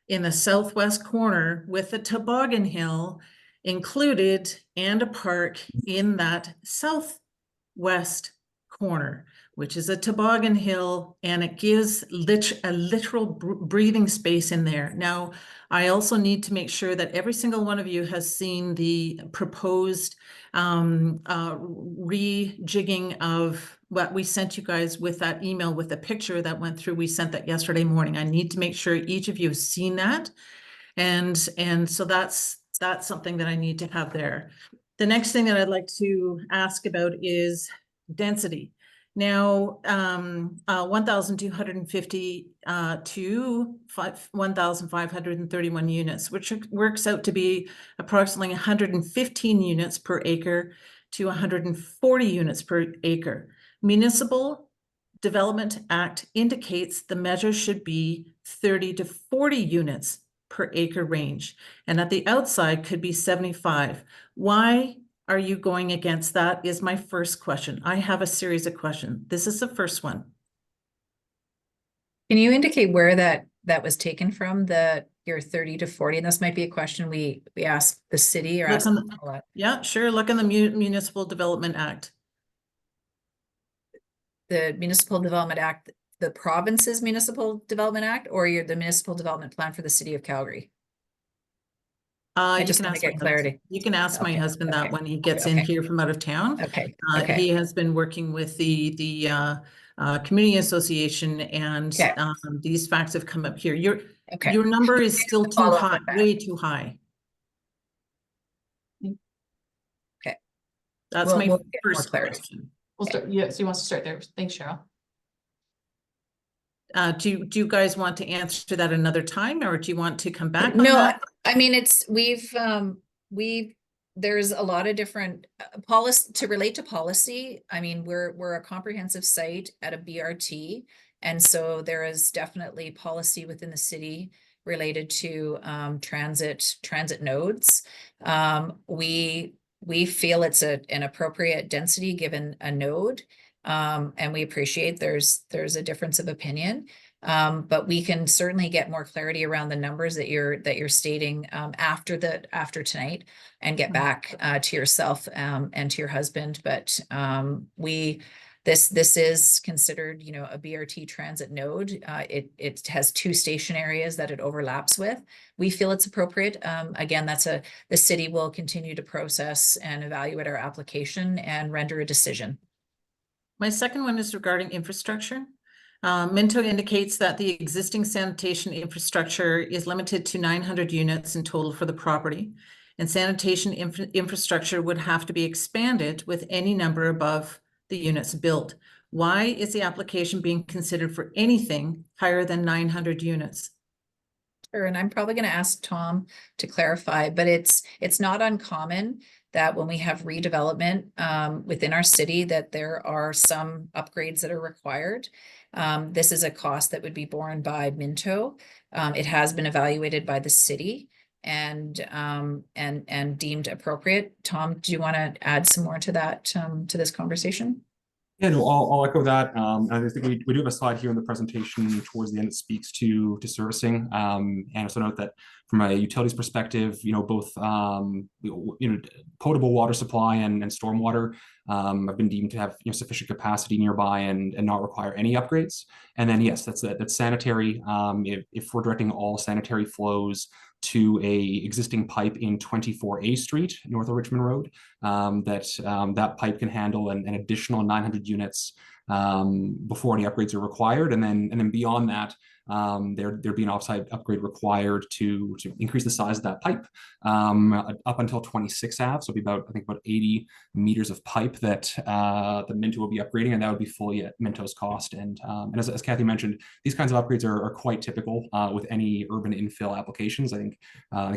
in the southwest corner with a toboggan hill included and a park in that southwest corner, which is a toboggan hill, and it gives a literal breathing space in there. Now, I also need to make sure that every single one of you has seen the proposed rejigging of what we sent you guys with that email with the picture that went through. We sent that yesterday morning. I need to make sure each of you have seen that. And so that's something that I need to have there. The next thing that I'd like to ask about is density. Now, 1,250 to 1,531 units, which works out to be approximately 115 units per acre to 140 units per acre. Municipal Development Act indicates the measure should be 30 to 40 units per acre range, and at the outside could be 75. Why are you going against that is my first question. I have a series of questions. This is the first one. Can you indicate where that was taken from, your 30 to 40? And this might be a question we ask the city or Look ask. on the- Yeah, sure. Look in the Municipal Development Act. The Municipal Development Act, the province's Municipal Development Act, or the Municipal Development Plan for the city of Calgary? I You just can want to ask my get clarity. husband. You can ask my Okay, husband that okay, when he gets in okay. here from out of town. Okay, He okay, has been working with the community association, and Okay. these facts have come up here. okay. Your number is still too Follow up high, with that. way too high. Okay. That's We'll my get more first clarity. question. We'll start, yeah, so you want to start there. Thanks, Cheryl. Do you guys want to answer that another time, or do you want to come back on No, that? I mean, there's a lot of different policy to relate to policy. I mean, we're a comprehensive site at a BRT. And so there is definitely policy within the city related to transit nodes. We feel it's an appropriate density given a node. And we appreciate there's a difference of opinion. But we can certainly get more clarity around the numbers that you're stating after tonight, and get back to yourself and to your husband. But this is considered, a BRT transit node. It has 2 station areas that it overlaps with. We feel it's appropriate. Again, the city will continue to process and evaluate our application and render a decision. My second one is regarding infrastructure. Minto indicates that the existing sanitation infrastructure is limited to 900 units in total for the property, and sanitation infrastructure would have to be expanded with any number above the units built. Why is the application being considered for anything higher than 900 units? Sure, and I'm probably going to ask Tom to clarify, but it's not uncommon that when we have redevelopment within our city, that there are some upgrades that are required. This is a cost that would be borne by Minto. It has been evaluated by the city and deemed appropriate. Tom, do you want to add some more to that, to this conversation? Yeah, no, I'll echo that. I think we do have a slide here in the presentation towards the end that speaks to servicing. And also note that from a utilities perspective, both potable water supply and stormwater have been deemed to have sufficient capacity nearby and not require any upgrades. And then yes, that's sanitary. If we're directing all sanitary flows to a existing pipe in 24A Street, north of Richmond Road, that pipe can handle an additional 900 units before any upgrades are required. And then beyond that, there'd be an offsite upgrade required to increase the size of that pipe up until 26 Ave. So it'll be I think about 80 meters of pipe that the Minto will be upgrading, and that would be fully at Minto's cost. And as Kathy mentioned, these kinds of upgrades are quite typical with any urban infill applications. I think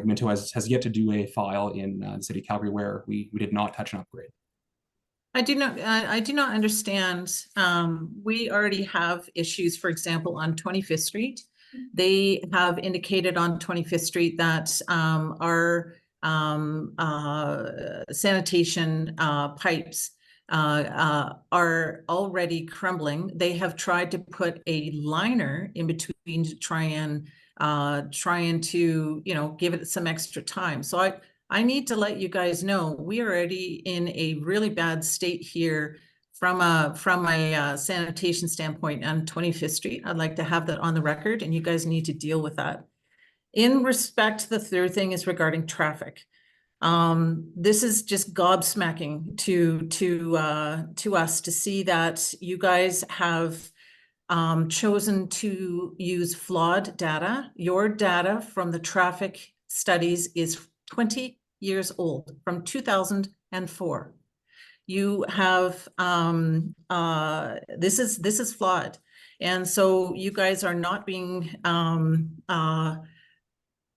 Minto has yet to do a file in the city of Calgary where we did not touch an upgrade. I do not understand. We already have issues, for example, on 25th Street. They have indicated on 25th Street that our sanitation pipes are already crumbling. They have tried to put a liner in between to try and give it some extra time. So I need to let you guys know we are already in a really bad state here from a sanitation standpoint on 25th Street. I'd like to have that on the record, and you guys need to deal with that. In respect, the third thing is regarding traffic. This is just gobsmacking to us to see that you guys have chosen to use flawed data. Your data from the traffic studies is 20 years old, from 2004. You have this is flawed, and so you guys are not being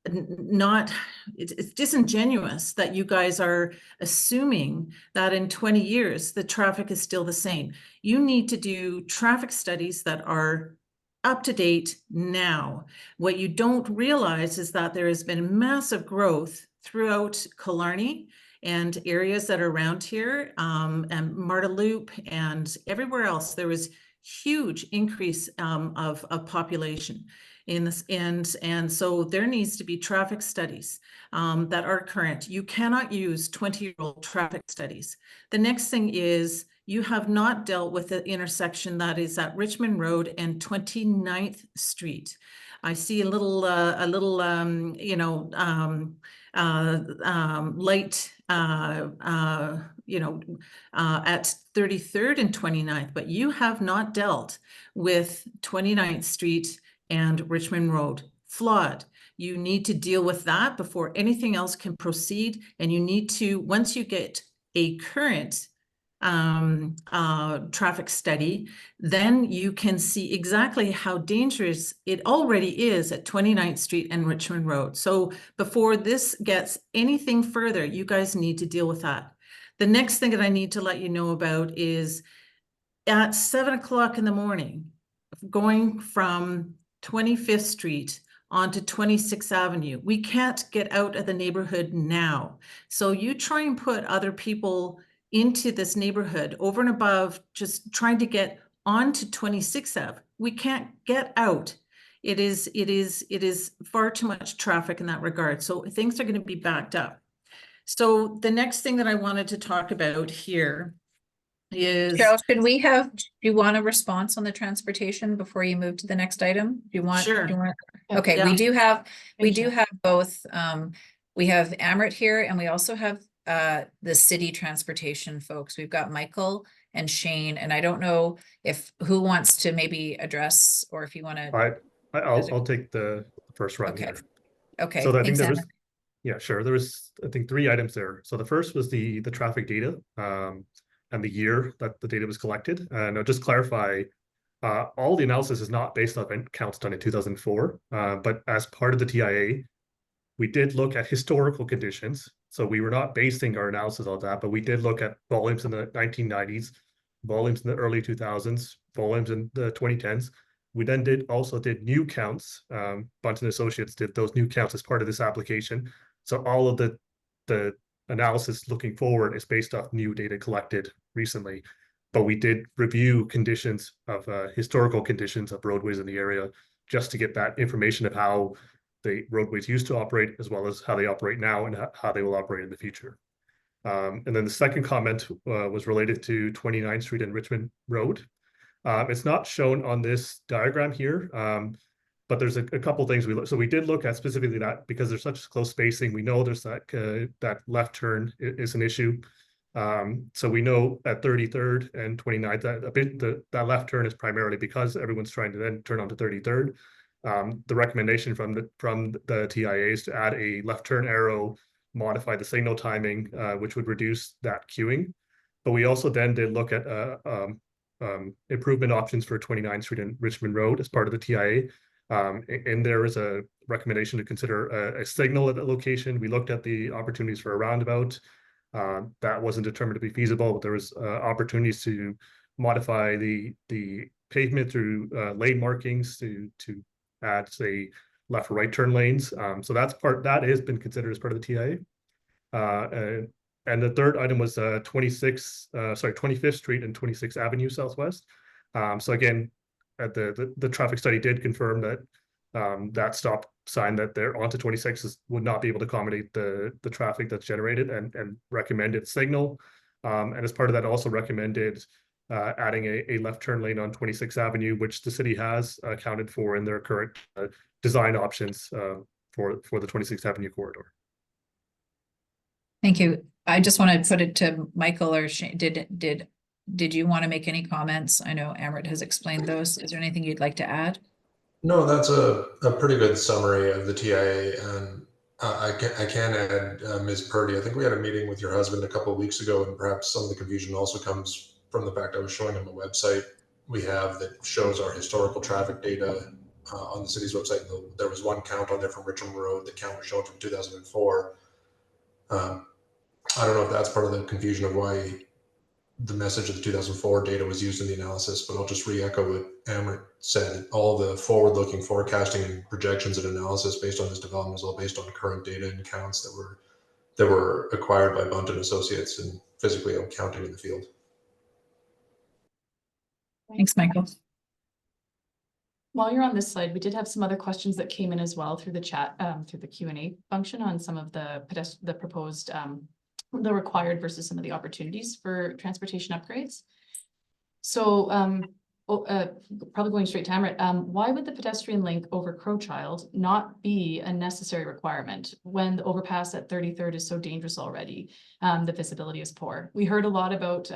not, it's disingenuous that you guys are assuming that in 20 years, the traffic is still the same. You need to do traffic studies that are up to date now. What you don't realize is that there has been massive growth throughout Killarney and areas that are around here, and Marta Loop and everywhere else. There was huge increase of population in this, and so there needs to be traffic studies that are current. You cannot use 20-year-old traffic studies. The next thing is, you have not dealt with the intersection that is at Richmond Road and 29th Street. I see a little you know, light you know, at 33rd and 29th, but you have not dealt with 29th Street and Richmond Road. Flawed. You need to deal with that before anything else can proceed. And you need to, once you get a current traffic study, then you can see exactly how dangerous it already is at 29th Street and Richmond Road. So before this gets anything further, you guys need to deal with that. The next thing that I need to let you know about is at 7 o'clock in the morning, going from 25th Street onto 26th Avenue. We can't get out of the neighborhood now. So you try and put other people into this neighborhood over and above just trying to get onto 26th Ave. We can't get out. It is far too much traffic in that regard. So things are going to be backed up. So the next thing that I wanted to talk about here is, Cheryl, do you want a response on the transportation before you move to the next item? Do you want? Sure. Okay, Yeah. we do have Thank you. both. We have Amrit here, and we also have the city transportation folks. We've got Michael and Shane, and I don't know who wants to maybe address, or if you want to. I'll take the first run Okay. here. Okay. So I think thanks, there was, Amrit. yeah, sure. There was, I think, 3 items there. So the first was the traffic data and the year that the data was collected. And I'll just clarify, all the analysis is not based on counts done in 2004, but as part of the TIA, we did look at historical conditions. So we were not basing our analysis on that, but we did look at volumes in the 1990s, volumes in the early 2000s, volumes in the 2010s. We then also did new counts. Bunton Associates did those new counts as part of this application. So all of the analysis looking forward is based off new data collected recently. But we did review conditions of historical conditions of roadways in the area just to get that information of how the roadways used to operate, as well as how they operate now and how they will operate in the future. And then the second comment was related to 29th Street and Richmond Road. It's not shown on this diagram here, but there's a couple things we look. So we did look at specifically that because there's such close spacing. We know there's that left turn is an issue. So we know at 33rd and 29th that that left turn is primarily because everyone's trying to then turn onto 33rd. The recommendation from the TIA is to add a left turn arrow, modify the signal timing, which would reduce that queuing. But we also then did look at improvement options for 29th Street and Richmond Road as part of the TIA. And there is a recommendation to consider a signal at the location. We looked at the opportunities for a roundabout. That wasn't determined to be feasible, but there was opportunities to modify the pavement through lane markings to add, say, left or right turn lanes. So that has been considered as part of the TIA. And the third item was 25th Street and 26th Avenue Southwest. So again, the traffic study did confirm that that stop sign that they're onto 26 would not be able to accommodate the traffic that's generated, and recommended signal. And as part of that, also recommended adding a left turn lane on 26th Avenue, which the city has accounted for in their current design options for the 26th Avenue corridor. Thank you. I just want to put it to Michael or Shane. Did you want to make any comments? I know Amrit has explained those. Is there anything you'd like to add? No, that's a pretty good summary of the TIA. And I can add, Ms. Purdy, I think we had a meeting with your husband a couple of weeks ago, and perhaps some of the confusion also comes from the fact I was showing him a website we have that shows our historical traffic data on the city's website. There was one count on there from Richmond Road. The count was shown from 2004. I don't know if that's part of the confusion of why the message of the 2004 data was used in the analysis, but I'll just re-echo what Amrit said. All the forward-looking forecasting and projections and analysis based on this development is all based on current data and counts that were acquired by Bunt and Associates and physically out counting in the field. Thanks, Michael. While you're on this slide, we did have some other questions that came in as well through the chat, through the Q&A function on some of the proposed, the required versus some of the opportunities for transportation upgrades. So probably going straight to Amrit, why would the pedestrian link over Crowchild not be a necessary requirement when the overpass at 33rd is so dangerous already? The visibility is poor. We heard a lot about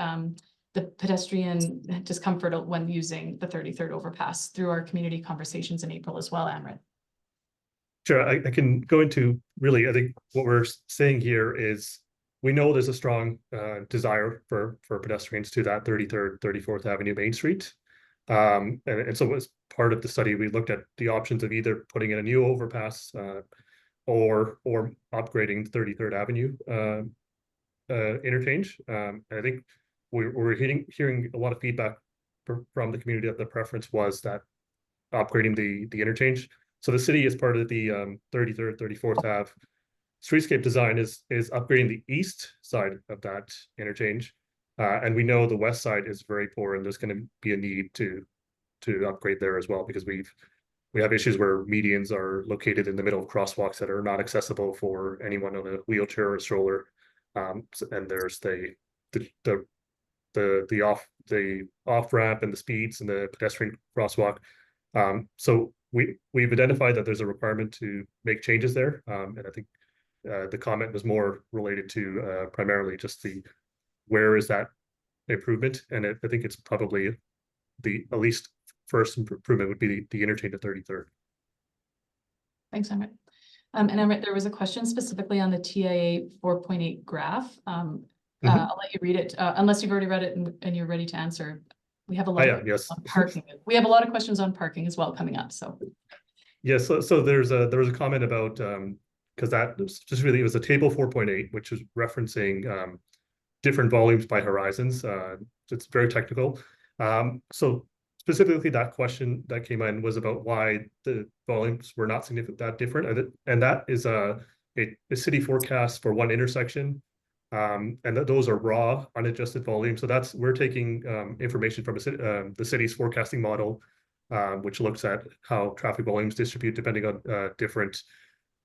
the pedestrian discomfort when using the 33rd overpass through our community conversations in April as well, Amrit. Sure, I can go into really, I think what we're saying here is we know there's a strong desire for pedestrians to that 33rd, 34th Avenue Main Street. And so as part of the study, we looked at the options of either putting in a new overpass or upgrading 33rd Avenue interchange. And I think we're hearing a lot of feedback from the community that the preference was that upgrading the interchange. So the city, as part of the 33rd, 34th Ave streetscape design, is upgrading the east side of that interchange. And we know the west side is very poor, and there's going to be a need to upgrade there as well, because we have issues where medians are located in the middle of crosswalks that are not accessible for anyone on a wheelchair or a stroller. And there's the off ramp and the speeds and the pedestrian crosswalk. So we've identified that there's a requirement to make changes there, and I think the comment was more related to primarily just where is that improvement, and I think it's probably at least first improvement would be the interchange at 33rd. Thanks, Amrit. And Amrit, there was a question specifically on the TIA 4.8 graph. I'll let you read it, unless you've already read it and you're ready to answer. We have a lot of on parking. We have a lot of questions on parking as well coming up. So yes, so there was a comment about because that was just really, it was a table 4.8, which is referencing different volumes by horizons. It's very technical. So specifically, that question that came in was about why the volumes were not that different, and that is a city forecast for one intersection. And those are raw, unadjusted volumes. So we're taking information from the city's forecasting model, which looks at how traffic volumes distribute depending on different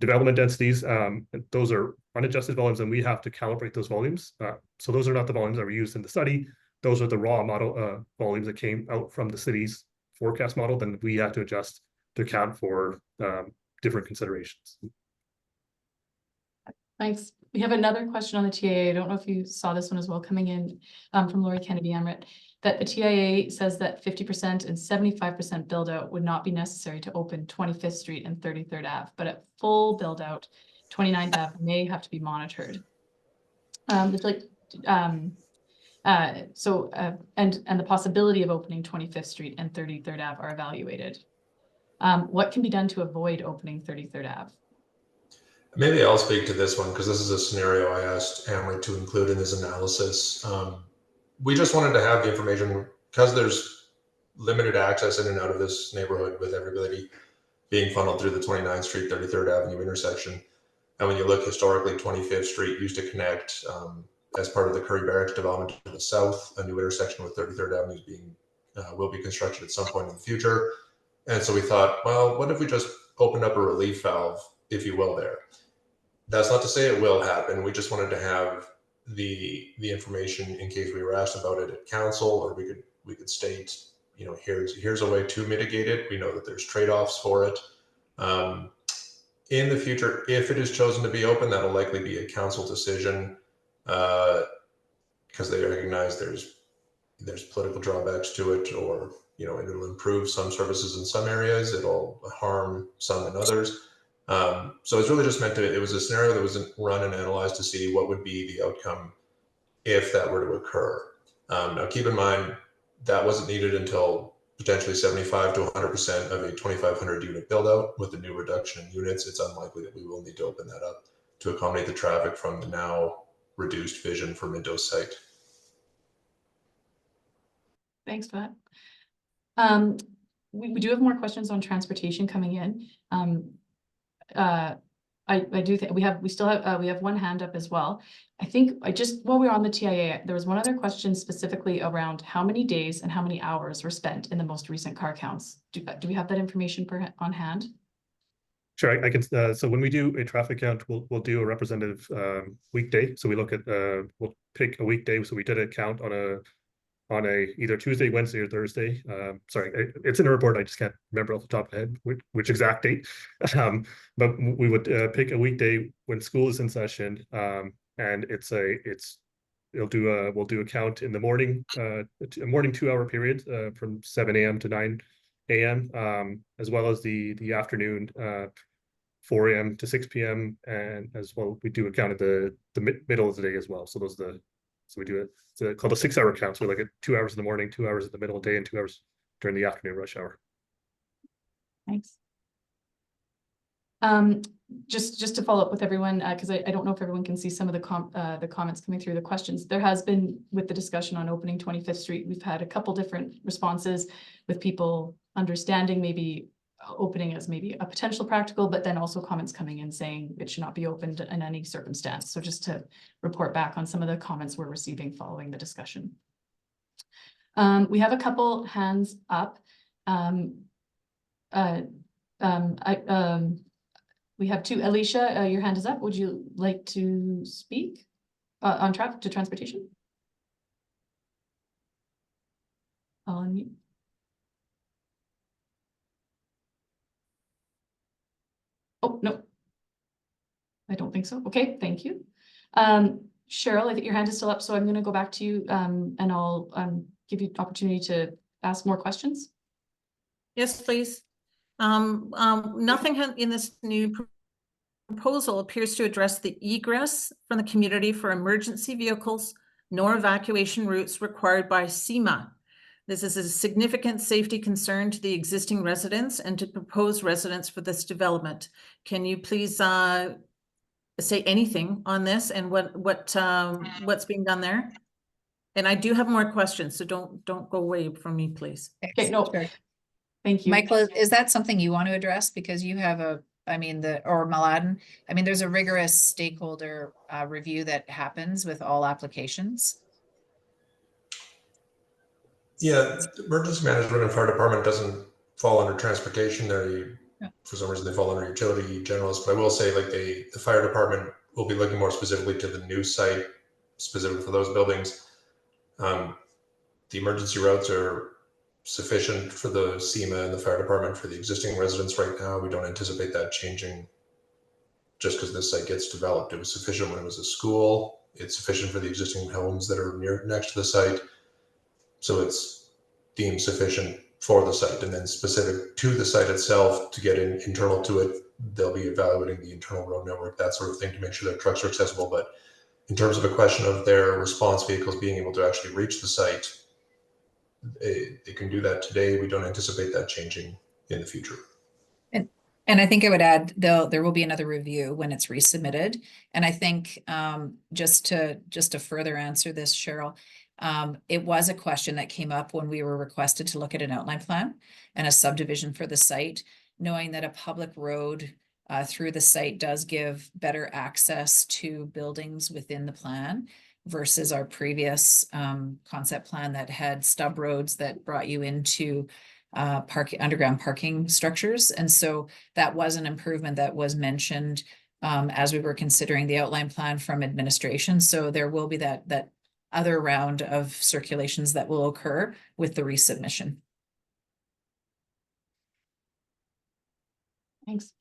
development densities. Those are unadjusted volumes, and we have to calibrate those volumes. So those are not the volumes that were used in the study. Those are the raw model volumes that came out from the city's forecast model. Then we have to adjust to account for different considerations. Thanks. We have another question on the TIA. I don't know if you saw this one as well coming in from Lori Kennedy, Amrit, that the TIA says that 50% and 75% build out would not be necessary to open 25th Street and 33rd Ave, but at full build out, 29th Ave may have to be monitored. It's like, and the possibility of opening 25th Street and 33rd Ave are evaluated. What can be done to avoid opening 33rd Ave? Maybe I'll speak to this one because this is a scenario I asked Amrit to include in his analysis. We just wanted to have the information because there's limited access in and out of this neighborhood with everybody being funneled through the 29th Street, 33rd Avenue intersection. And when you look historically, 25th Street used to connect as part of the Curry Barracks development to the south. A new intersection with 33rd Avenue will be constructed at some point in the future. And so we thought, well, what if we just opened up a relief valve, if you will, there? That's not to say it will happen. We just wanted to have the information in case we were asked about it at council, or we could state, you know, here's a way to mitigate it. We know that there's trade-offs for it. In the future, if it is chosen to be open, that'll likely be a council decision because they recognize there's political drawbacks to it, or, you know, it'll improve some services in some areas, it'll harm some in others. So it's really just it was a scenario that was run and analyzed to see what would be the outcome if that were to occur. Now keep in mind that wasn't needed until potentially 75 to 100% of a 2,500 unit build out. With the new reduction in units, it's unlikely that we will need to open that up to accommodate the traffic from the now reduced vision for Minto's site. Thanks for that. We do have more questions on transportation coming in. I do think we still have we have one hand up as well. I think while we were on the TIA, there was one other question specifically around how many days and how many hours were spent in the most recent car counts. Do we have that information on hand? Sure, I can. So when we do a traffic count, we'll do a representative weekday. So we look at we'll pick a weekday. So we did a count on a either Tuesday, Wednesday, or Thursday. Sorry, it's in a report. I just can't remember off the top of the head which exact date. But we would pick a weekday when school is in session, and we'll do a count in the morning, a morning 2-hour period from 7 a.m. to 9 a.m. As well as the afternoon 4 a.m. to 6 p.m. and as well we do a count at the middle of the day as well. So we do it's called a 6-hour count. So we look at 2 hours in the morning, 2 hours in the middle of the day, and 2 hours during the afternoon rush hour. Thanks. Just to follow up with everyone, because I don't know if everyone can see some of the comments coming through the questions. There has been, with the discussion on opening 25th Street, we've had a couple different responses with people understanding maybe opening as maybe a potential practical, but then also comments coming in saying it should not be opened in any circumstance. So just to report back on some of the comments we're receiving following the discussion. We have a couple hands up. We have two. Alicia, your hand is up. Would you like to speak on transportation? I'll unmute. Oh, no. I don't think so. Okay, thank you. Cheryl, I think your hand is still up, so I'm going to go back to you and I'll give you an opportunity to ask more questions. Yes, please. Nothing in this new proposal appears to address the egress from the community for emergency vehicles nor evacuation routes required by SEMA. This is a significant safety concern to the existing residents and to proposed residents for this development. Can you please say anything on this and what's being done there? And I do have more questions, so don't go away from me, please. Okay, no, Sure. thank you. Michael, is that something you want to address? Because you have or Maladen, there's a rigorous stakeholder review that happens with all applications. Yeah, emergency management and fire department doesn't fall under transportation. For some reason, they fall under utility generalist. But I will say, like the fire department will be looking more specifically to the new site, specifically for those buildings. The emergency routes are sufficient for the SEMA and the fire department for the existing residents right now. We don't anticipate that changing just because this site gets developed. It was sufficient when it was a school. It's sufficient for the existing homes that are next to the site. So it's deemed sufficient for the site, and then specific to the site itself to get internal to it, they'll be evaluating the internal road network, that sort of thing, to make sure their trucks are accessible. But in terms of a question of their response vehicles being able to actually reach the site, they can do that today. We don't anticipate that changing in the future. And I think I would add, there will be another review when it's resubmitted. And I think just to further answer this, Cheryl, it was a question that came up when we were requested to look at an outline plan and a subdivision for the site, knowing that a public road through the site does give better access to buildings within the plan versus our previous concept plan that had stub roads that brought you into underground parking structures. And so that was an improvement that was mentioned as we were considering the outline plan from administration. So there will be that other round of circulations that will occur with the resubmission. Thanks.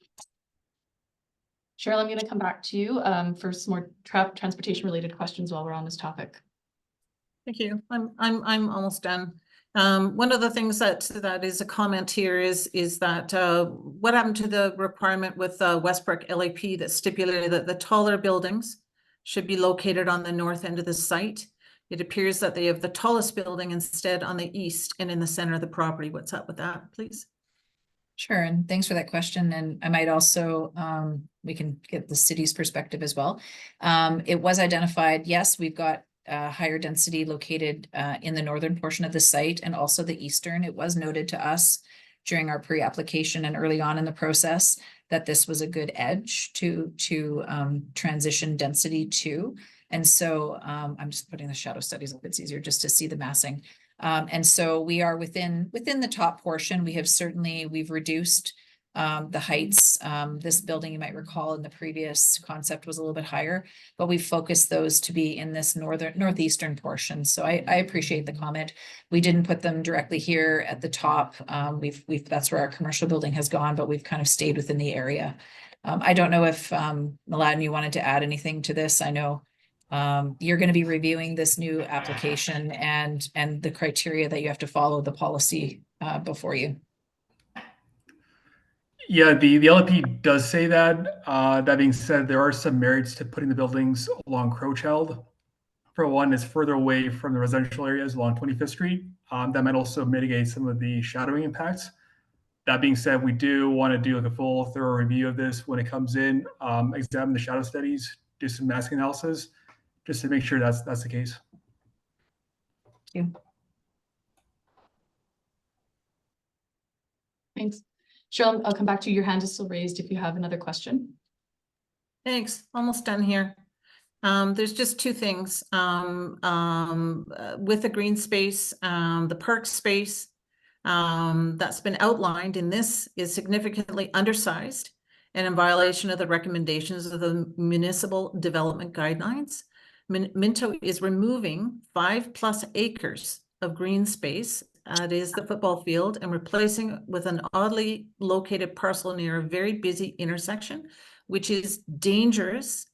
Cheryl, I'm going to come back to you for some more transportation related questions while we're on this topic. Thank you. I'm almost done. One of the things that is a comment here is that what happened to the requirement with Westbrook LAP that stipulated that the taller buildings should be located on the north end of the site. It appears that they have the tallest building instead on the east and in the center of the property. What's up with that, please? Sure, and thanks for that question. And I might also, we can get the city's perspective as well. It was identified, yes, we've got higher density located in the northern portion of the site and also the eastern. It was noted to us during our pre-application and early on in the process that this was a good edge to transition density to. And so I'm just putting the shadow studies up. It's easier just to see the massing. And so we are within the top portion. We've reduced the heights. This building, you might recall in the previous concept was a little bit higher, but we've focused those to be in this northeastern portion. So I appreciate the comment. We didn't put them directly here at the top. That's where our commercial building has gone, but we've kind of stayed within the area. I don't know if Mladen, you wanted to add anything to this. I know you're going to be reviewing this new application and the criteria that you have to follow the policy before you. Yeah, the LP does say that. That being said, there are some merits to putting the buildings along Crowchild. For one, it's further away from the residential areas along 25th Street. That might also mitigate some of the shadowing impacts. That being said, we do want to do like a full, thorough review of this when it comes in, examine the shadow studies, do some massing analysis, just to make sure that's the case. Thank you. Thanks. Cheryl, I'll come back to you. Your hand is still raised if you have another question. Thanks. Almost done here. There's just two things. With the green space, the park space that's been outlined in this is significantly undersized and in violation of the recommendations of the municipal development guidelines. Minto is removing 5+ acres of green space. It is the football field, and replacing it with an oddly located parcel near a very busy intersection, which is dangerous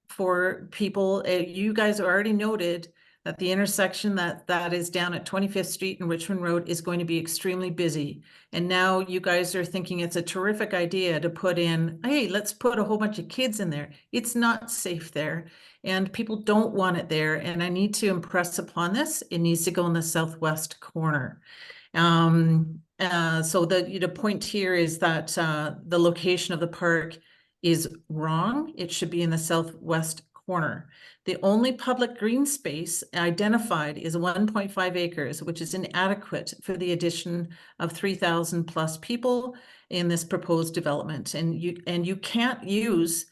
for people. You guys already noted that the intersection that is down at 25th Street and Richmond Road is going to be extremely busy. And now you guys are thinking it's a terrific idea to put in, hey, let's put a whole bunch of kids in there. It's not safe there, and people don't want it there. And I need to impress upon this, it needs to go in the southwest corner. So the point here is that the location of the park is wrong. It should be in the southwest corner. The only public green space identified is 1.5 acres, which is inadequate for the addition of 3,000+ people in this proposed development. And you can't use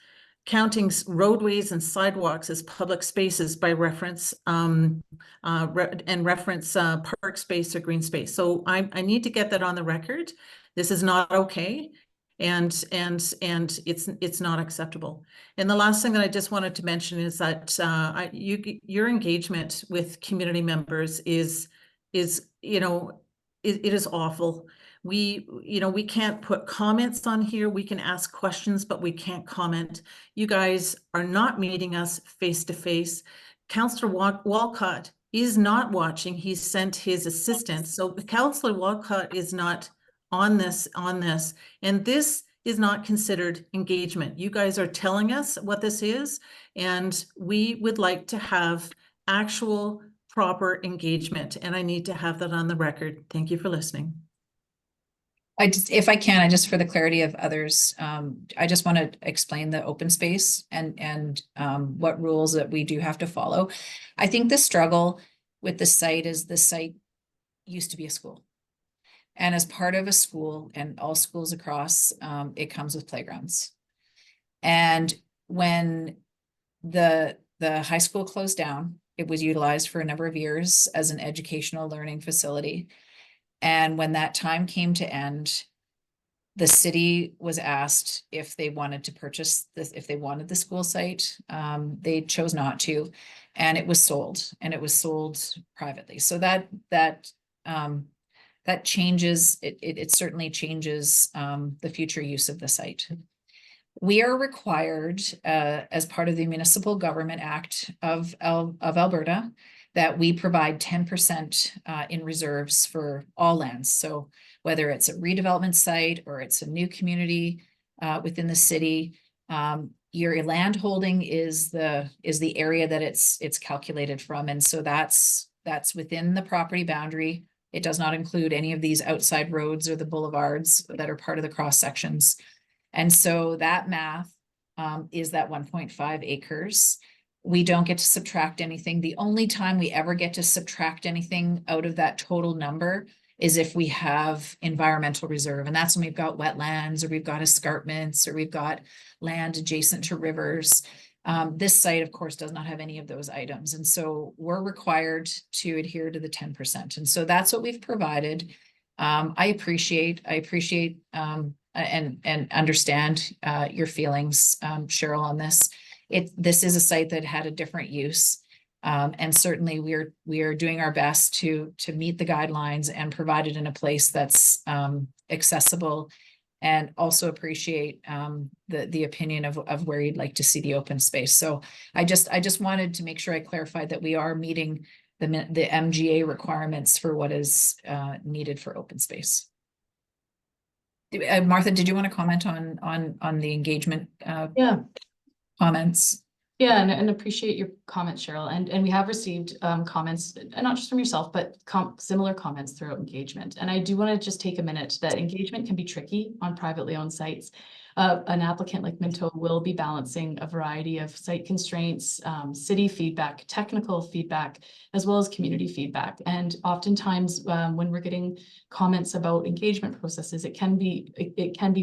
counting roadways and sidewalks as public spaces by reference reference park space or green space. So I need to get that on the record. This is not okay. And it's not acceptable. And the last thing that I just wanted to mention is that your engagement with community members is it is awful. We can't put comments on here. We can ask questions, but we can't comment. You guys are not meeting us face to face. Councillor Walcott is not watching. He's sent his assistant. So Councillor Walcott is not on this, and this is not considered engagement. You guys are telling us what this is, and we would like to have actual proper engagement, and I need to have that on the record. Thank you for listening. If I can, for the clarity of others, I just want to explain the open space and what rules that we do have to follow. I think the struggle with the site is the site used to be a school. And as part of a school, and all schools across, it comes with playgrounds. And when the high school closed down, it was utilized for a number of years as an educational learning facility. And when that time came to end, the city was asked if they wanted to purchase this, if they wanted the school site. They chose not to, and it was sold, and it was sold privately. So that changes, it certainly changes the future use of the site. We are required as part of the Municipal Government Act of Alberta that we provide 10% in reserves for all lands. So whether it's a redevelopment site or it's a new community within the city, your land holding is the area that it's calculated from. And so that's within the property boundary. It does not include any of these outside roads or the boulevards that are part of the cross sections. And so that math is that 1.5 acres. We don't get to subtract anything. The only time we ever get to subtract anything out of that total number is if we have environmental reserve. And that's when we've got wetlands, or we've got escarpments, or we've got land adjacent to rivers. This site, of course, does not have any of those items. And so we're required to adhere to the 10%. And so that's what we've provided. I appreciate and understand your feelings, Cheryl, on this. This is a site that had a different use. And certainly we are doing our best to meet the guidelines and provide it in a place that's accessible, and also appreciate the opinion of where you'd like to see the open space. So I just wanted to make sure I clarified that we are meeting the MGA requirements for what is needed for open space. Martha, did you want to comment on the engagement Yeah. comments? Yeah, and appreciate your comments, Cheryl. And we have received comments, and not just from yourself, but similar comments throughout engagement. And I do want to just take a minute that engagement can be tricky on privately owned sites. An applicant like Minto will be balancing a variety of site constraints, city feedback, technical feedback, as well as community feedback. And oftentimes when we're getting comments about engagement processes, it can be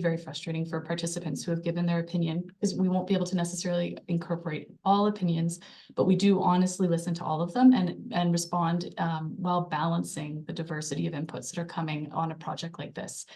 very frustrating for participants who have given their opinion, because we won't be able to necessarily incorporate all opinions, but we do honestly listen to all of them and respond while balancing the diversity of inputs that are coming on a project like this.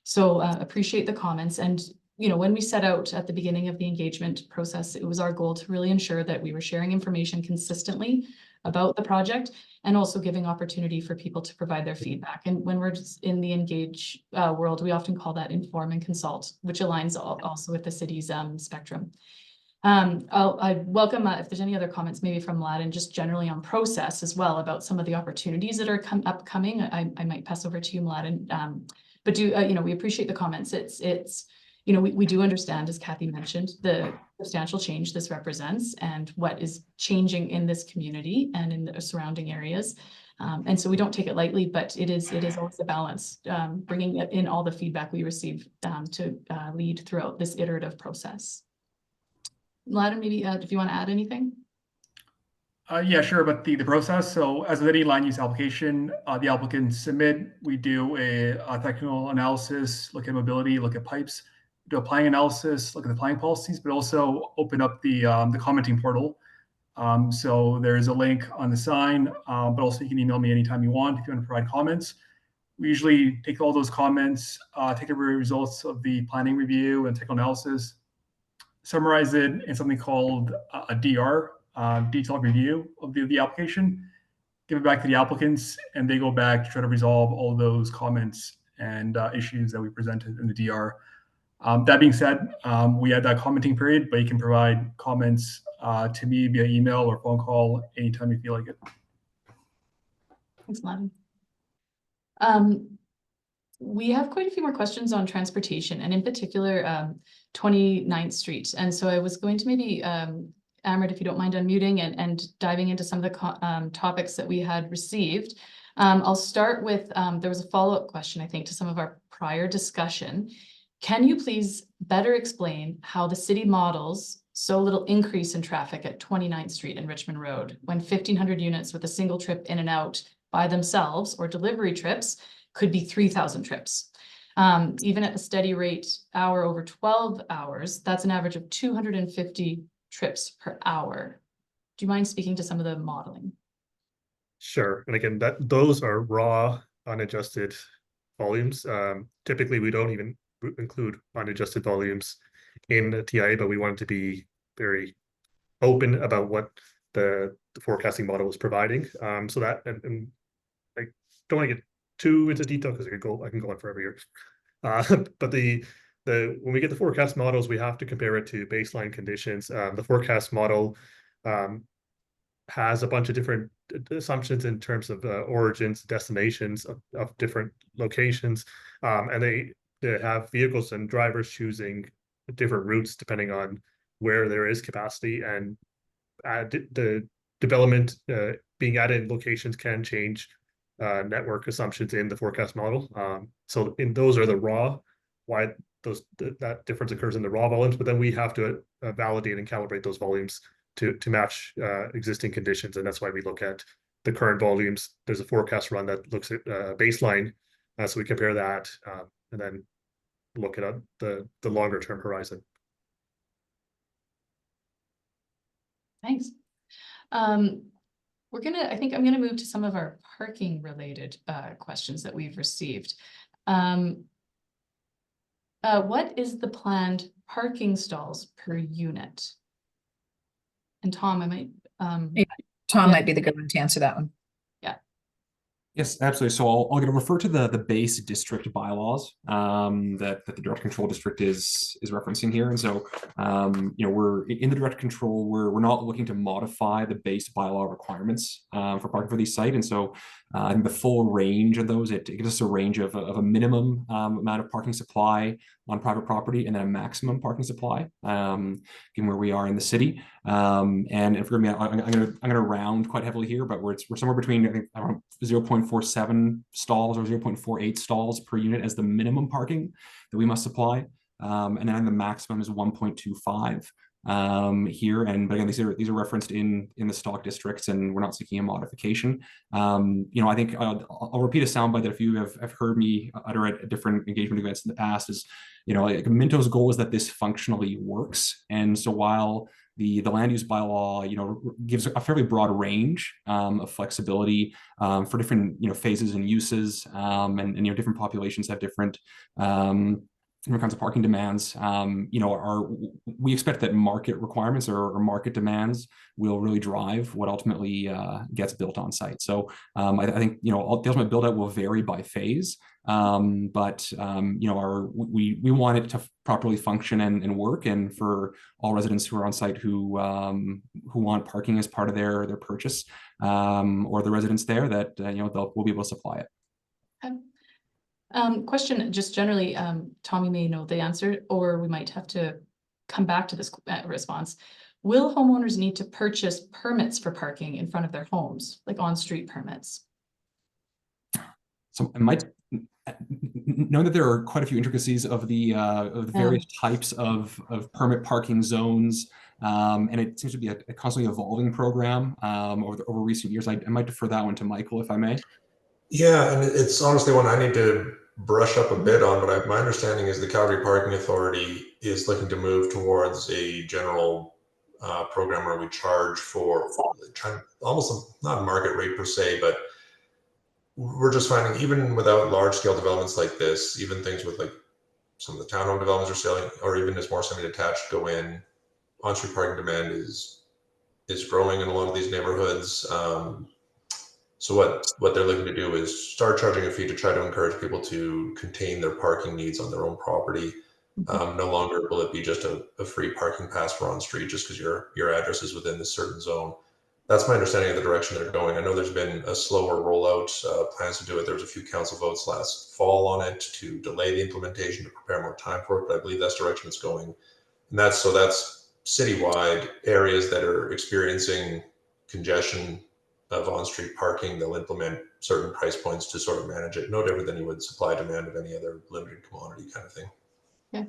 So appreciate the comments. And when we set out at the beginning of the engagement process, it was our goal to really ensure that we were sharing information consistently about the project, and also giving opportunity for people to provide their feedback. And when we're just in the engage world, we often call that inform and consult, which aligns also with the city's spectrum. I welcome if there's any other comments, maybe from Lad, and just generally on process as well, about some of the opportunities that are upcoming. I might pass over to you, Mlad, and but do we appreciate the comments. It's we do understand, as Kathy mentioned, the substantial change this represents and what is changing in this community and in the surrounding areas. And so we don't take it lightly, but it is always a balance, bringing in all the feedback we receive to lead throughout this iterative process. Mladen, maybe if you want to add anything. Yeah, sure. But the process. So as with any land use application, the applicants submit, we do a technical analysis, look at mobility, look at pipes, do a planning analysis, look at the planning policies, but also open up the commenting portal. So there's a link on the sign, but also you can email me anytime you want if you want to provide comments. We usually take all those comments, take the results of the planning review and technical analysis, summarize it in something called a DR, detailed review of the application, give it back to the applicants, and they go back to try to resolve all those comments and issues that we presented in the DR. That being said, we had that commenting period, but you can provide comments to me via email or phone call anytime you feel like it. Thanks, Mladen. We have quite a few more questions on transportation, and in particular, 29th Street. And so I was going to maybe, Amrit, if you don't mind unmuting and diving into some of the topics that we had received. I'll start with, there was a follow-up question, I think, to some of our prior discussion. Can you please better explain how the city models so little increase in traffic at 29th Street and Richmond Road when 1,500 units with a single trip in and out by themselves or delivery trips could be 3,000 trips? Even at a steady rate hour over 12 hours, that's an average of 250 trips per hour. Do you mind speaking to some of the modeling? Sure. And again, those are raw, unadjusted volumes. Typically, we don't even include unadjusted volumes in the TIA, but we wanted to be very open about what the forecasting model was providing. So that, and I don't want to get too into detail because I can go on forever here. But when we get the forecast models, we have to compare it to baseline conditions. The forecast model has a bunch of different assumptions in terms of origins, destinations of different locations, and they have vehicles and drivers choosing different routes depending on where there is capacity, and the development being added in locations can change network assumptions in the forecast model. So in those are the raw, why that difference occurs in the raw volumes, but then we have to validate and calibrate those volumes to match existing conditions, and that's why we look at the current volumes. There's a forecast run that looks at baseline, so we compare that and then look at the longer term horizon. Thanks. I think I'm gonna move to some of our parking related questions that we've received. What is the planned parking stalls per unit? And Tom, I might Tom yeah. might be the good one to answer that one. Yes, absolutely. So I'm going to refer to the base district bylaws that the direct control district is referencing here. And so, we're in the direct control. We're not looking to modify the base bylaw requirements for parking for these sites. And so, I think the full range of those, it gives us a range of a minimum amount of parking supply on private property, and then a maximum parking supply, given where we are in the city. And for me, I'm gonna round quite heavily here, but we're somewhere between, I think, around 0.47 stalls or 0.48 stalls per unit as the minimum parking that we must supply, and then the maximum is 1.25 here. And but again, these are referenced in the stock districts, and we're not seeking a modification. I think I'll repeat a soundbite that if you have heard me utter at different engagement events in the past is, like Minto's goal is that this functionally works. And so while the land use bylaw, gives a fairly broad range of flexibility for different, phases and uses, and different populations have different kinds of parking demands. We expect that market requirements or market demands will really drive what ultimately gets built on site. So I think the ultimate build out will vary by phase, but we want it to properly function and work, and for all residents who are on site who want parking as part of their purchase, or the residents there, that we'll be able to supply it. Question just generally, Tommy may know the answer, or we might have to come back to this response. Will homeowners need to purchase permits for parking in front of their homes, like on-street permits? So I might know that there are quite a few intricacies of the various types of permit parking zones, and it seems to be a constantly evolving program over recent years. I might defer that one to Michael, if I may. Yeah, and it's honestly one I need to brush up a bit on, but my understanding is the Calgary Parking Authority is looking to move towards a general program where we charge for almost not a market rate per se, but we're just finding even without large scale developments like this, even things with like some of the townhome developments are selling, or even as more semi-detached go in, on-street parking demand is growing in a lot of these neighborhoods. So what they're looking to do is start charging a fee to try to encourage people to contain their parking needs on their own property. No longer will it be just a free parking pass for on street just because your address is within this certain zone. That's my understanding of the direction they're going. I know there's been a slower rollout, plans to do it. There was a few council votes last fall on it to delay the implementation to prepare more time for it, but I believe that's the direction it's going. And that's citywide areas that are experiencing congestion of on-street parking. They'll implement certain price points to sort of manage it, no different than you would supply demand of any other limited commodity kind of thing. Yeah,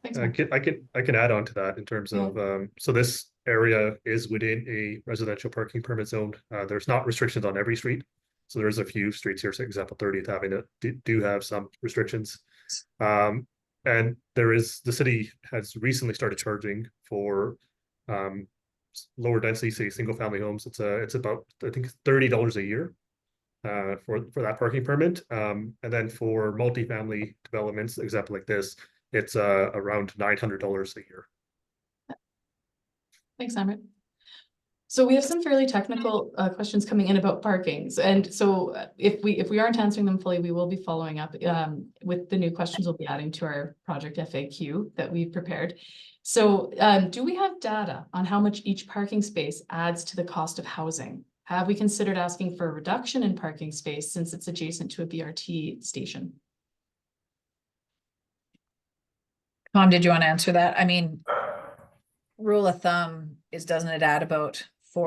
thanks. I can add on to that in terms of so this area is within a residential parking permit zone. There's not restrictions on every street, so there's a few streets here, for example 30th Avenue do have some restrictions, and the city has recently started charging for lower density, say single family homes. It's about, I think, $30 a year for that parking permit, and then for multifamily developments, example like this, it's around $900 a year. Thanks, Amrit. So we have some fairly technical questions coming in about parkings, and so if we aren't answering them fully, we will be following up with the new questions we'll be adding to our project FAQ that we've prepared. So do we have data on how much each parking space adds to the cost of housing? Have we considered asking for a reduction in parking space since it's adjacent to a BRT station? Tom, did you want to answer that? I mean, rule of thumb is, doesn't it add about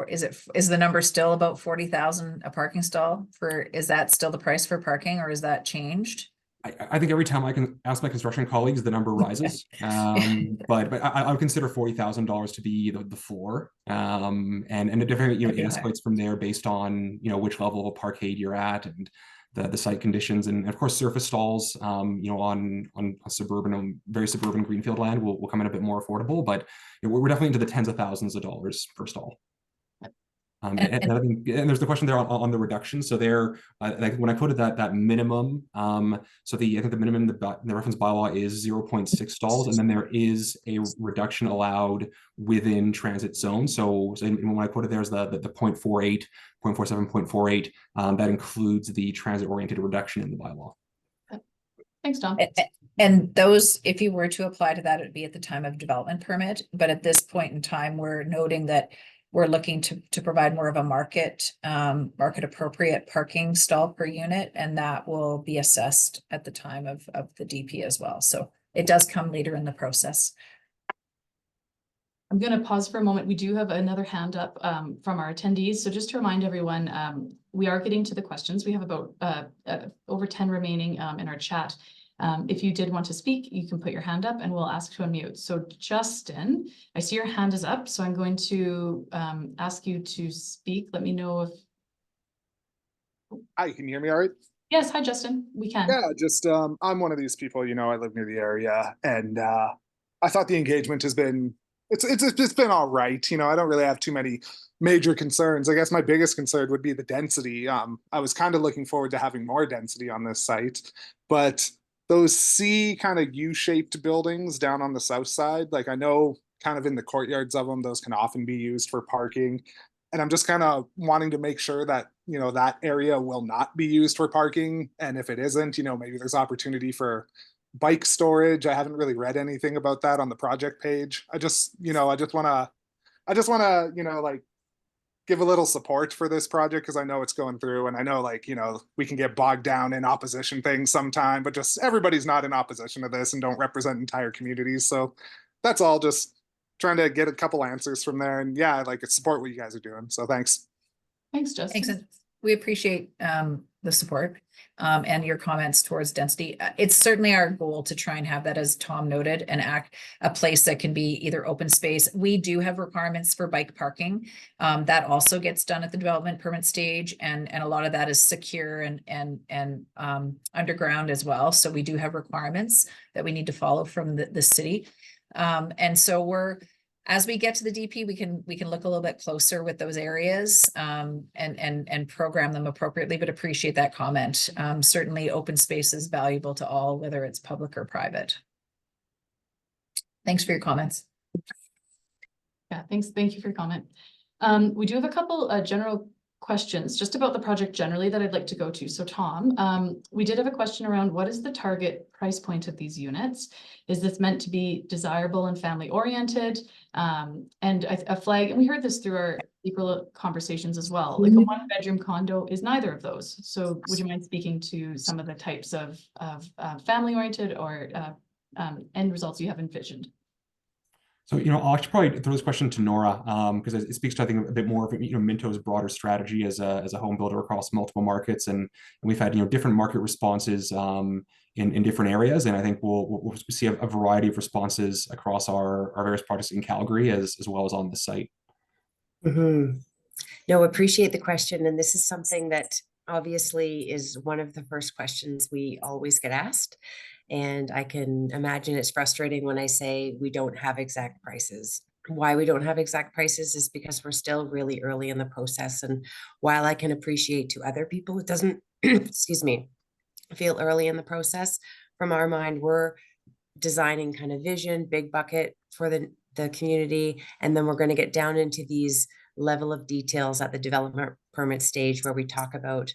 is the number still about 40,000 a parking stall is that still the price for parking, or is that changed? I think every time I can ask my construction colleagues, the number rises. But I would consider $40,000 to be the floor. And it different, it escalates from there based on, which level of a parkade you're at and the site conditions. And of course, surface stalls, on suburban, very suburban greenfield land will come in a bit more affordable, but we're definitely into the tens of thousands of dollars per stall. And there's the question there on the reduction. So there, like when I quoted that minimum, so I think the minimum the reference bylaw is 0.6 stalls, and then there is a reduction allowed within transit zones. So when I quoted there's the 0.48, 0.47, 0.48, that includes the transit-oriented reduction in the bylaw. Thanks, Tom. And those, if you were to apply to that, it would be at the time of development permit. But at this point in time, we're noting that we're looking to provide more of a market appropriate parking stall per unit, and that will be assessed at the time of the DP as well. So it does come later in the process. I'm going to pause for a moment. We do have another hand up from our attendees. So just to remind everyone, we are getting to the questions. We have about over 10 remaining in our chat. If you did want to speak, you can put your hand up and we'll ask to unmute. So Justin, I see your hand is up, so I'm going to ask you to speak. Let me know if... Hi, can you hear me all right? Yes, hi Justin, we can. Yeah, just I'm one of these people, I live near the area, and I thought the engagement has been, it's been all right. I don't really have too many major concerns. I guess my biggest concern would be the density. I was kind of looking forward to having more density on this site, but those C kind of U-shaped buildings down on the south side, like I know kind of in the courtyards of them, those can often be used for parking. And I'm just kind of wanting to make sure that, that area will not be used for parking. And if it isn't, maybe there's opportunity for bike storage. I haven't really read anything about that on the project page. I just want to, like, give a little support for this project because I know it's going through, and I know, like, we can get bogged down in opposition things sometime, but just everybody's not in opposition to this and don't represent entire communities. So that's all, just trying to get a couple answers from there. And yeah, like, support what you guys are doing. So thanks. Thanks, Justin. Thanks. We appreciate the support and your comments towards density. It's certainly our goal to try and have that, as Tom noted, a place that can be either open space. We do have requirements for bike parking. That also gets done at the development permit stage, and a lot of that is secure and underground as well. So we do have requirements that we need to follow from the city. And so as we get to the DP, we can look a little bit closer with those areas and program them appropriately, but appreciate that comment. Certainly open space is valuable to all, whether it's public or private. Thanks for your comments. Yeah, thanks. Thank you for your comment. We do have a couple general questions just about the project generally that I'd like to go to. So Tom, we did have a question around what is the target price point of these units? Is this meant to be desirable and family oriented? And a flag, and we heard this through our April conversations as well, like a 1-bedroom condo is neither of those. So would you mind speaking to some of the types of family oriented or end results you have envisioned? So, I'll actually probably throw this question to Nora, because it speaks to, I think, a bit more of, Minto's broader strategy as a home builder across multiple markets. And we've had, different market responses in different areas. And I think we'll see a variety of responses across our various projects in Calgary as well as on the site. Mm-hmm. No, appreciate the question. And this is something that obviously is one of the first questions we always get asked. And I can imagine it's frustrating when I say we don't have exact prices. Why we don't have exact prices is because we're still really early in the process. And while I can appreciate to other people, it doesn't, excuse me, feel early in the process. From our mind, we're designing kind of vision, big bucket for the community. And then we're going to get down into these level of details at the development permit stage where we talk about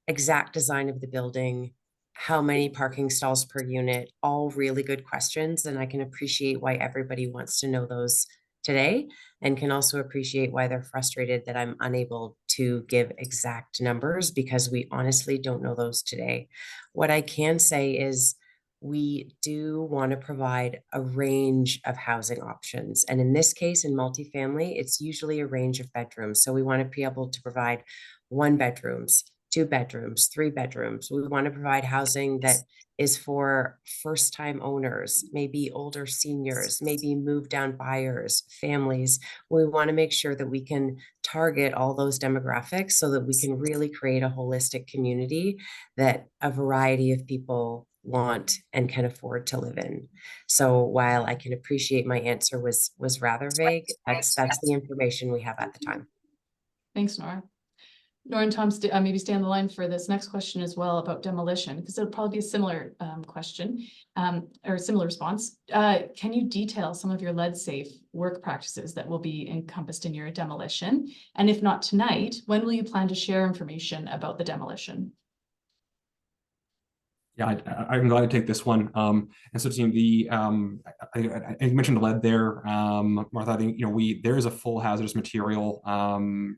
exact design of the building, how many parking stalls per unit, all really good questions. And I can appreciate why everybody wants to know those today, and can also appreciate why they're frustrated that I'm unable to give exact numbers, because we honestly don't know those today. What I can say is we do want to provide a range of housing options. And in this case, in multifamily, it's usually a range of bedrooms. So we want to be able to provide 1 bedrooms, 2 bedrooms, 3 bedrooms. We want to provide housing that is for first-time owners, maybe older seniors, maybe move-down buyers, families. We want to make sure that we can target all those demographics so that we can really create a holistic community that a variety of people want and can afford to live in. So while I can appreciate my answer was rather vague, that's the information we have at the time. Thanks, Nora. Nora and Tom, maybe stay on the line for this next question as well about demolition, because it'll probably be a similar question or a similar response. Can you detail some of your lead-safe work practices that will be encompassed in your demolition? And if not tonight, when will you plan to share information about the demolition? Yeah, I'm glad to take this one. And so, team, I mentioned lead there, Martha. I think there is a full hazardous material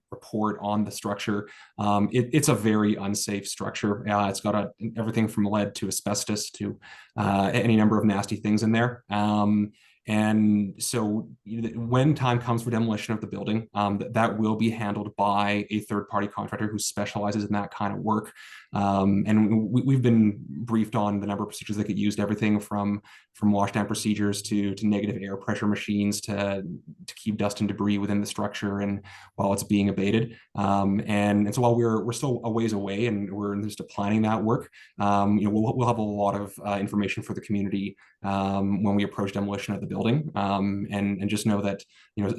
report on the structure. It's a very unsafe structure. It's got everything from lead to asbestos to any number of nasty things in there. And so when time comes for demolition of the building, that will be handled by a third-party contractor who specializes in that kind of work. And we've been briefed on the number of procedures that get used, everything from washdown procedures to negative air pressure machines to keep dust and debris within the structure and while it's being abated. And so while we're still a ways away and we're just planning that work, we'll have a lot of information for the community when we approach demolition of the building. And just know that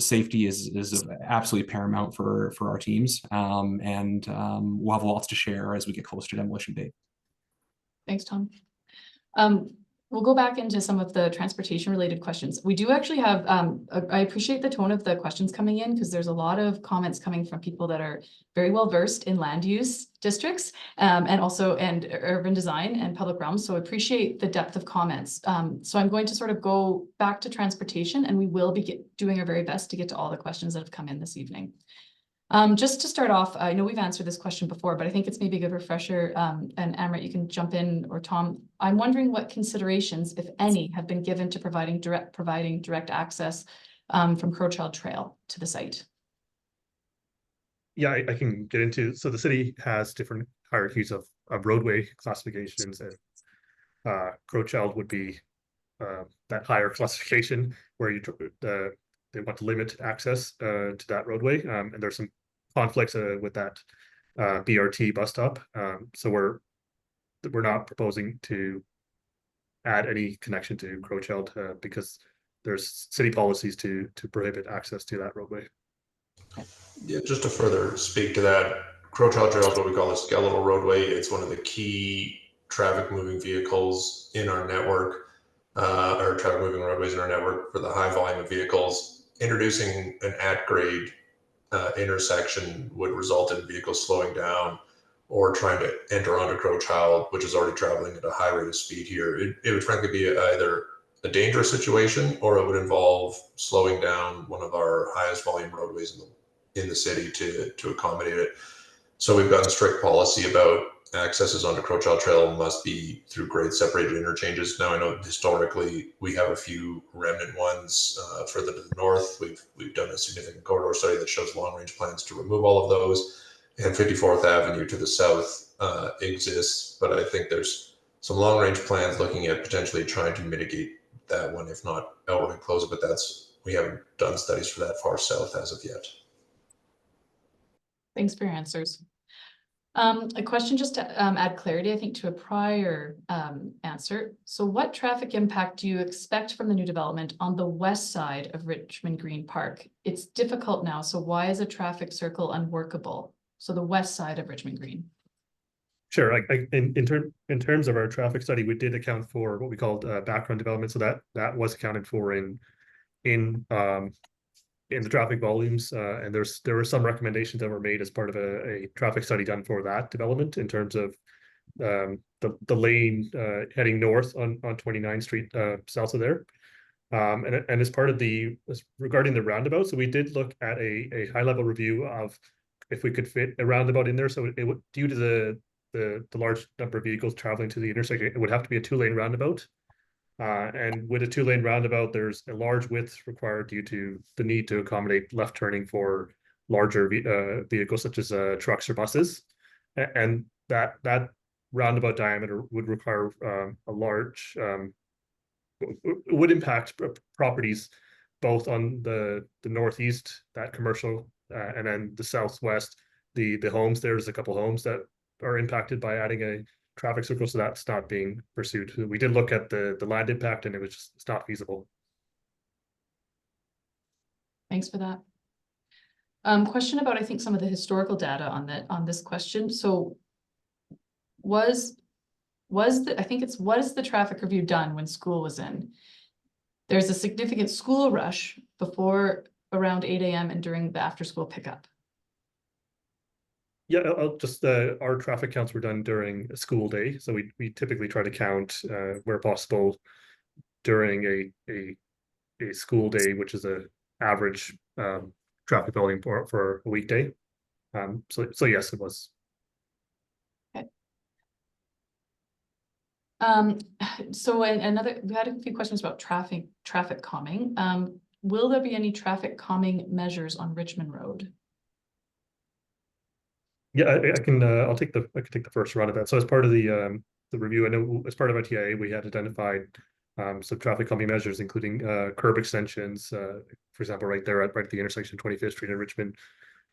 safety is absolutely paramount for our teams. And we'll have lots to share as we get close to demolition date. Thanks, Tom. We'll go back into some of the transportation related questions. We do actually have, I appreciate the tone of the questions coming in because there's a lot of comments coming from people that are very well versed in land use districts and also urban design and public realms. So I appreciate the depth of comments. So I'm going to sort of go back to transportation and we will be doing our very best to get to all the questions that have come in this evening. Just to start off, I know we've answered this question before, but I think it's maybe a good refresher. And Amrit, you can jump in, or Tom. I'm wondering what considerations, if any, have been given to providing direct access from Crowchild Trail to the site. Yeah, I can get into. So the city has different hierarchies of roadway classifications, and Crowchild would be that higher classification where they want to limit access to that roadway, and there's some conflicts with that BRT bus stop. So we're not proposing to add any connection to Crowchild because there's city policies to prohibit access to that roadway. Yeah, just to further speak to that, Crowchild Trail is what we call a skeletal roadway. It's one of the key traffic moving vehicles in our network, or traffic moving roadways in our network for the high volume of vehicles. Introducing an at-grade intersection would result in vehicles slowing down or trying to enter onto Crowchild, which is already traveling at a high rate of speed here. It would frankly be either a dangerous situation or it would involve slowing down one of our highest volume roadways in the city to accommodate it. So we've got a strict policy about accesses onto Crowchild Trail must be through grade separated interchanges. Now I know historically we have a few remnant ones further to the north. We've done a significant corridor study that shows long range plans to remove all of those, and 54th Avenue to the south exists, but I think there's some long range plans looking at potentially trying to mitigate that one, if not outright close it, but we haven't done studies for that far south as of yet. Thanks for your answers. A question just to add clarity, I think, to a prior answer. So what traffic impact do you expect from the new development on the west side of Richmond Green Park? It's difficult now, so why is a traffic circle unworkable? So the west side of Richmond Green. Sure. In terms of our traffic study, we did account for what we called background development. So that was accounted for in the traffic volumes, and there were some recommendations that were made as part of a traffic study done for that development in terms of the lane heading north on 29th Street south of there. And as part of regarding the roundabout, so we did look at a high level review of if we could fit a roundabout in there. So it would, due to the large number of vehicles traveling to the intersection, it would have to be a 2-lane roundabout. And with a 2-lane roundabout, there's a large width required due to the need to accommodate left turning for larger vehicles such as trucks or buses. And that roundabout diameter would require a large, would impact properties both on the northeast, that commercial, and then the southwest, the homes. There's a couple homes that are impacted by adding a traffic circle, so that's not being pursued. We did look at the land impact, and it's not feasible. Thanks for that. Question about, I think, some of the historical data on this question. So was the traffic review done when school was in? There's a significant school rush before around 8 a.m. and during the after school pickup. Yeah, I'll just our traffic counts were done during a school day, so we typically try to count where possible during a school day, which is a average traffic volume for a weekday. So yes, it was. Okay. So we had a few questions about traffic calming. Will there be any traffic calming measures on Richmond Road? Yeah, I can. I can take the first run at that. So as part of the review, I know as part of ITIA, we had identified some traffic calming measures, including curb extensions. For example, right there right at the intersection of 25th Street and Richmond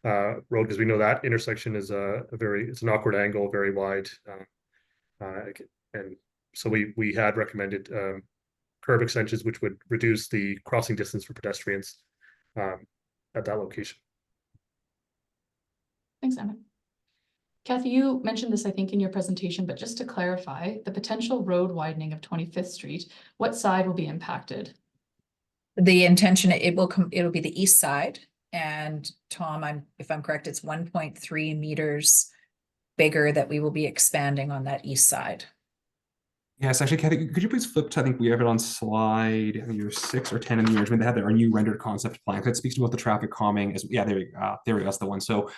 Road, because we know that intersection is it's an awkward angle, very wide, and so we had recommended curb extensions, which would reduce the crossing distance for pedestrians at that location. Thanks, Emmett. Kathy, you mentioned this, I think, in your presentation, but just to clarify, the potential road widening of 25th Street, what side will be impacted? The intention, it'll be the east side. And Tom, if I'm correct, it's 1.3 meters bigger that we will be expanding on that east side. Yes, actually, Kathy, could you please flip to, I think we have it on slide, I think you're 6 or 10 in the original. They had our new rendered concept plan. That speaks about the traffic calming. Yeah, there we go. That's the one. So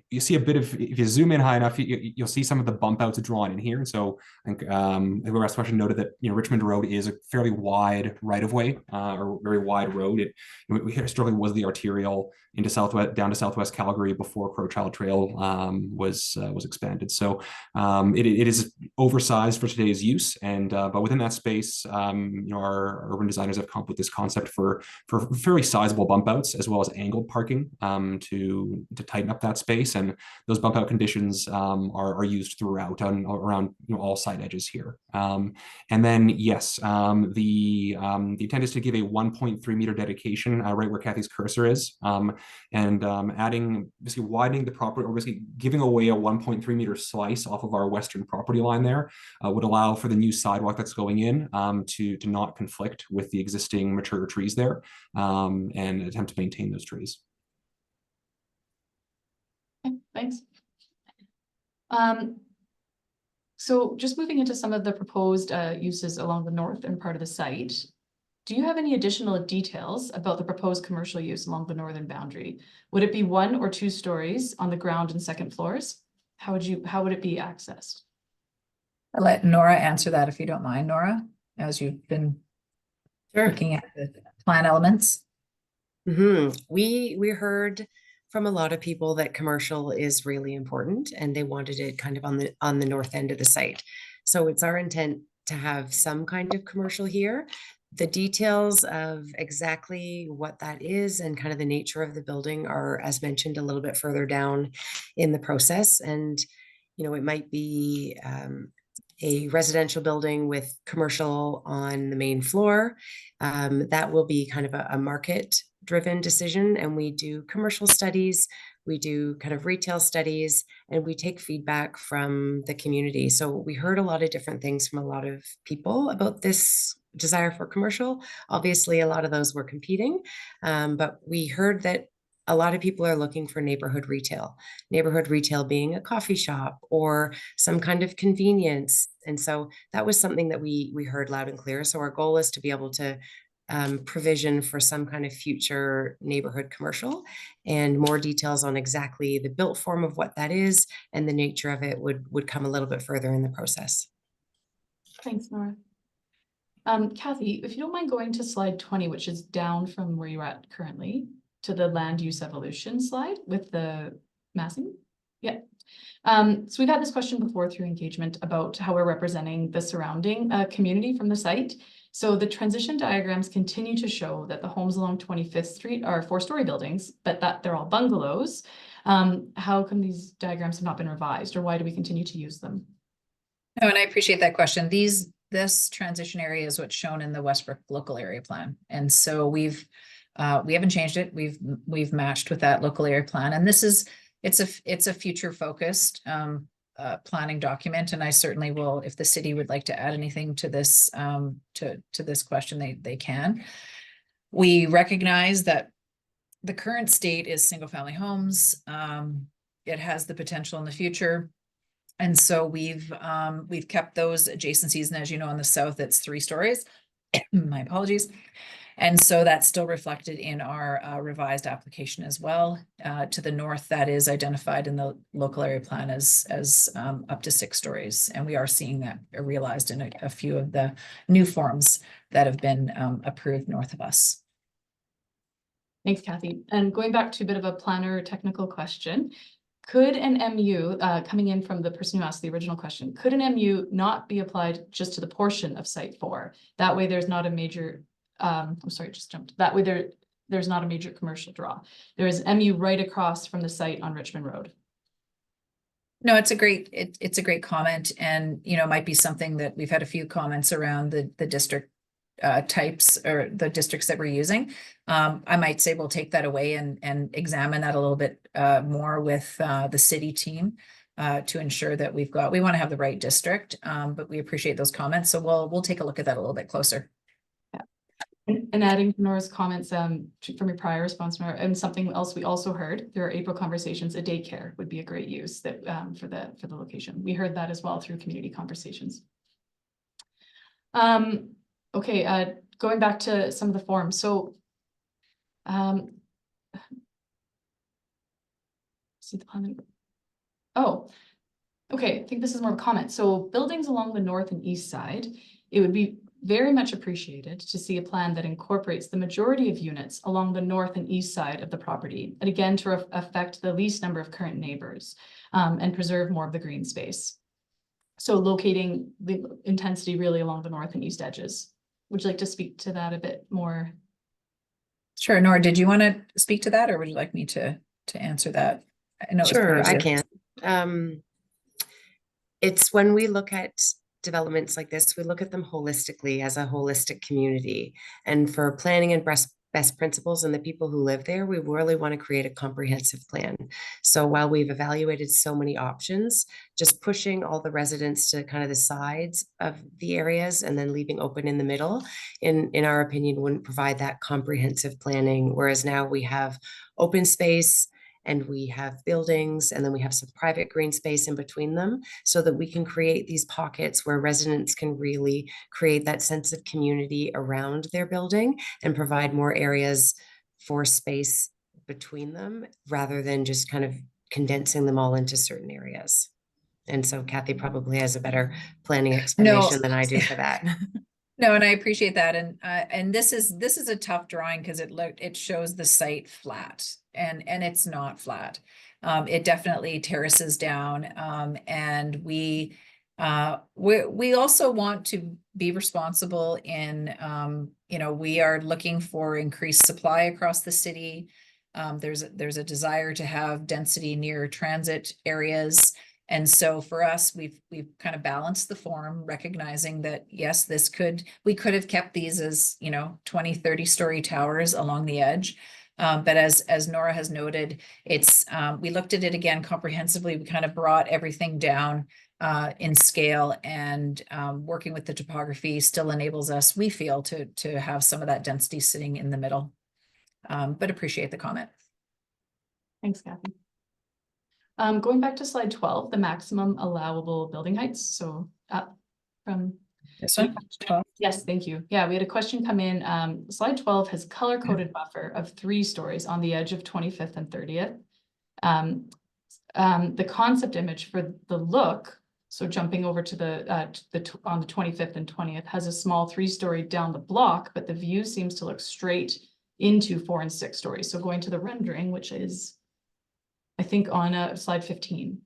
you see a bit of, if you zoom in high enough, you'll see some of the bump outs drawn in here. And so I think the last question noted that Richmond Road is a fairly wide right of way, or very wide road. It historically was the arterial into down to southwest Calgary before Crowchild Trail was expanded. So it is oversized for today's use, and but within that space, our urban designers have come up with this concept for fairly sizable bump outs as well as angled parking to tighten up that space, and those bump out conditions are used throughout around all side edges here. And then yes, the intent is to give a 1.3 meter dedication right where Kathy's cursor is, and adding, basically widening the property, or basically giving away a 1.3 meter slice off of our western property line there. Would allow for the new sidewalk that's going in to not conflict with the existing mature trees there, and attempt to maintain those trees. Okay, thanks. So just moving into some of the proposed uses along the northern part of the site, do you have any additional details about the proposed commercial use along the northern boundary? Would it be 1 or 2 stories on the ground and second floors? How would it be accessed? I'll let Nora answer that if you don't mind, Nora, as you've been looking at the plan elements. We heard from a lot of people that commercial is really important, and they wanted it kind of on the north end of the site. So it's our intent to have some kind of commercial here. The details of exactly what that is and kind of the nature of the building are, as mentioned, a little bit further down in the process. And it might be a residential building with commercial on the main floor. That will be kind of a market-driven decision, and we do commercial studies, we do kind of retail studies, and we take feedback from the community. So we heard a lot of different things from a lot of people about this desire for commercial. Obviously, a lot of those were competing, but we heard that a lot of people are looking for neighborhood retail being a coffee shop or some kind of convenience. And so that was something that we heard loud and clear. So our goal is to be able to provision for some kind of future neighborhood commercial, and more details on exactly the built form of what that is and the nature of it would come a little bit further in the process. Thanks, Nora. Kathy, if you don't mind going to slide 20, which is down from where you're at currently, to the land use evolution slide with the massing. Yeah. So we've had this question before through engagement about how we're representing the surrounding community from the site. So the transition diagrams continue to show that the homes along 25th Street are 4-story buildings, but that they're all bungalows. How come these diagrams have not been revised, or why do we continue to use them? No, and I appreciate that question. This transition area is what's shown in the Westbrook local area plan. And so we haven't changed it. We've matched with that local area plan. And it's a future focused planning document. And I certainly will, if the city would like to add anything to this, to this question, they can. We recognize that the current state is single family homes. It has the potential in the future. And so we've kept those adjacencies. And as you know, in the south, it's 3 stories. My apologies. And so that's still reflected in our revised application as well. To the north, that is identified in the local area plan as up to 6 stories. And we are seeing that realized in a few of the new forms that have been approved north of us. Thanks, Kathy. And going back to a bit of a planner technical question, could an MU, coming in from the person who asked the original question, could an MU not be applied just to the portion of Site 4? That way there's not a major, I'm sorry, just jumped. That way there's not a major commercial draw. There is MU right across from the site on Richmond Road. No, it's a great comment, and it might be something that we've had a few comments around the district types or the districts that we're using. I might say we'll take that away and examine that a little bit more with the city team to ensure that we want to have the right district, but we appreciate those comments. So we'll take a look at that a little bit closer. Yeah. And adding to Nora's comments from your prior response, Nora, and something else we also heard through our April conversations, a daycare would be a great use that for the location. We heard that as well through community conversations. Okay, going back to some of the forms. So, see the plan. Oh, okay. I think this is more of a comment. So buildings along the north and east side, it would be very much appreciated to see a plan that incorporates the majority of units along the north and east side of the property. And again, to affect the least number of current neighbors and preserve more of the green space. So locating the intensity really along the north and east edges. Would you like to speak to that a bit more? Sure. Nora, did you want to speak to that, or would you like me to answer that? I know Sure, I can. It's when we look at developments like this, we look at them holistically as a holistic community. And for planning and best principles and the people who live there, we really want to create a comprehensive plan. So while we've evaluated so many options, just pushing all the residents to kind of the sides of the areas and then leaving open in the middle, in our opinion, wouldn't provide that comprehensive planning. Whereas now we have open space, and we have buildings, and then we have some private green space in between them, so that we can create these pockets where residents can really create that sense of community around their building and provide more areas for space between them, rather than just kind of condensing them all into certain areas. And so Kathy probably has a better planning explanation than I do for that. No, and I appreciate that. And this is a tough drawing because it shows the site flat, and it's not flat. It definitely terraces down. And we also want to be responsible in, we are looking for increased supply across the city. There's a desire to have density near transit areas. And so for us, we've kind of balanced the form, recognizing that, yes, we could have kept these as, 20, 30-story towers along the edge. But as Nora has noted, we looked at it again comprehensively. We kind of brought everything down in scale, and working with the topography still enables us, we feel, to have some of that density sitting in the middle. But appreciate the comment. Thanks, Kathy. Going back to slide 12, the maximum allowable building heights. So up from This one? 12. Yes, thank you. Yeah, we had a question come in. Slide 12 has color-coded buffer of 3 stories on the edge of 25th and 30th. The concept image for the look, so jumping over to on the 25th and 20th, has a small 3-story down the block, but the view seems to look straight into 4 and 6 stories. So going to the rendering, which is, I think, on slide 15.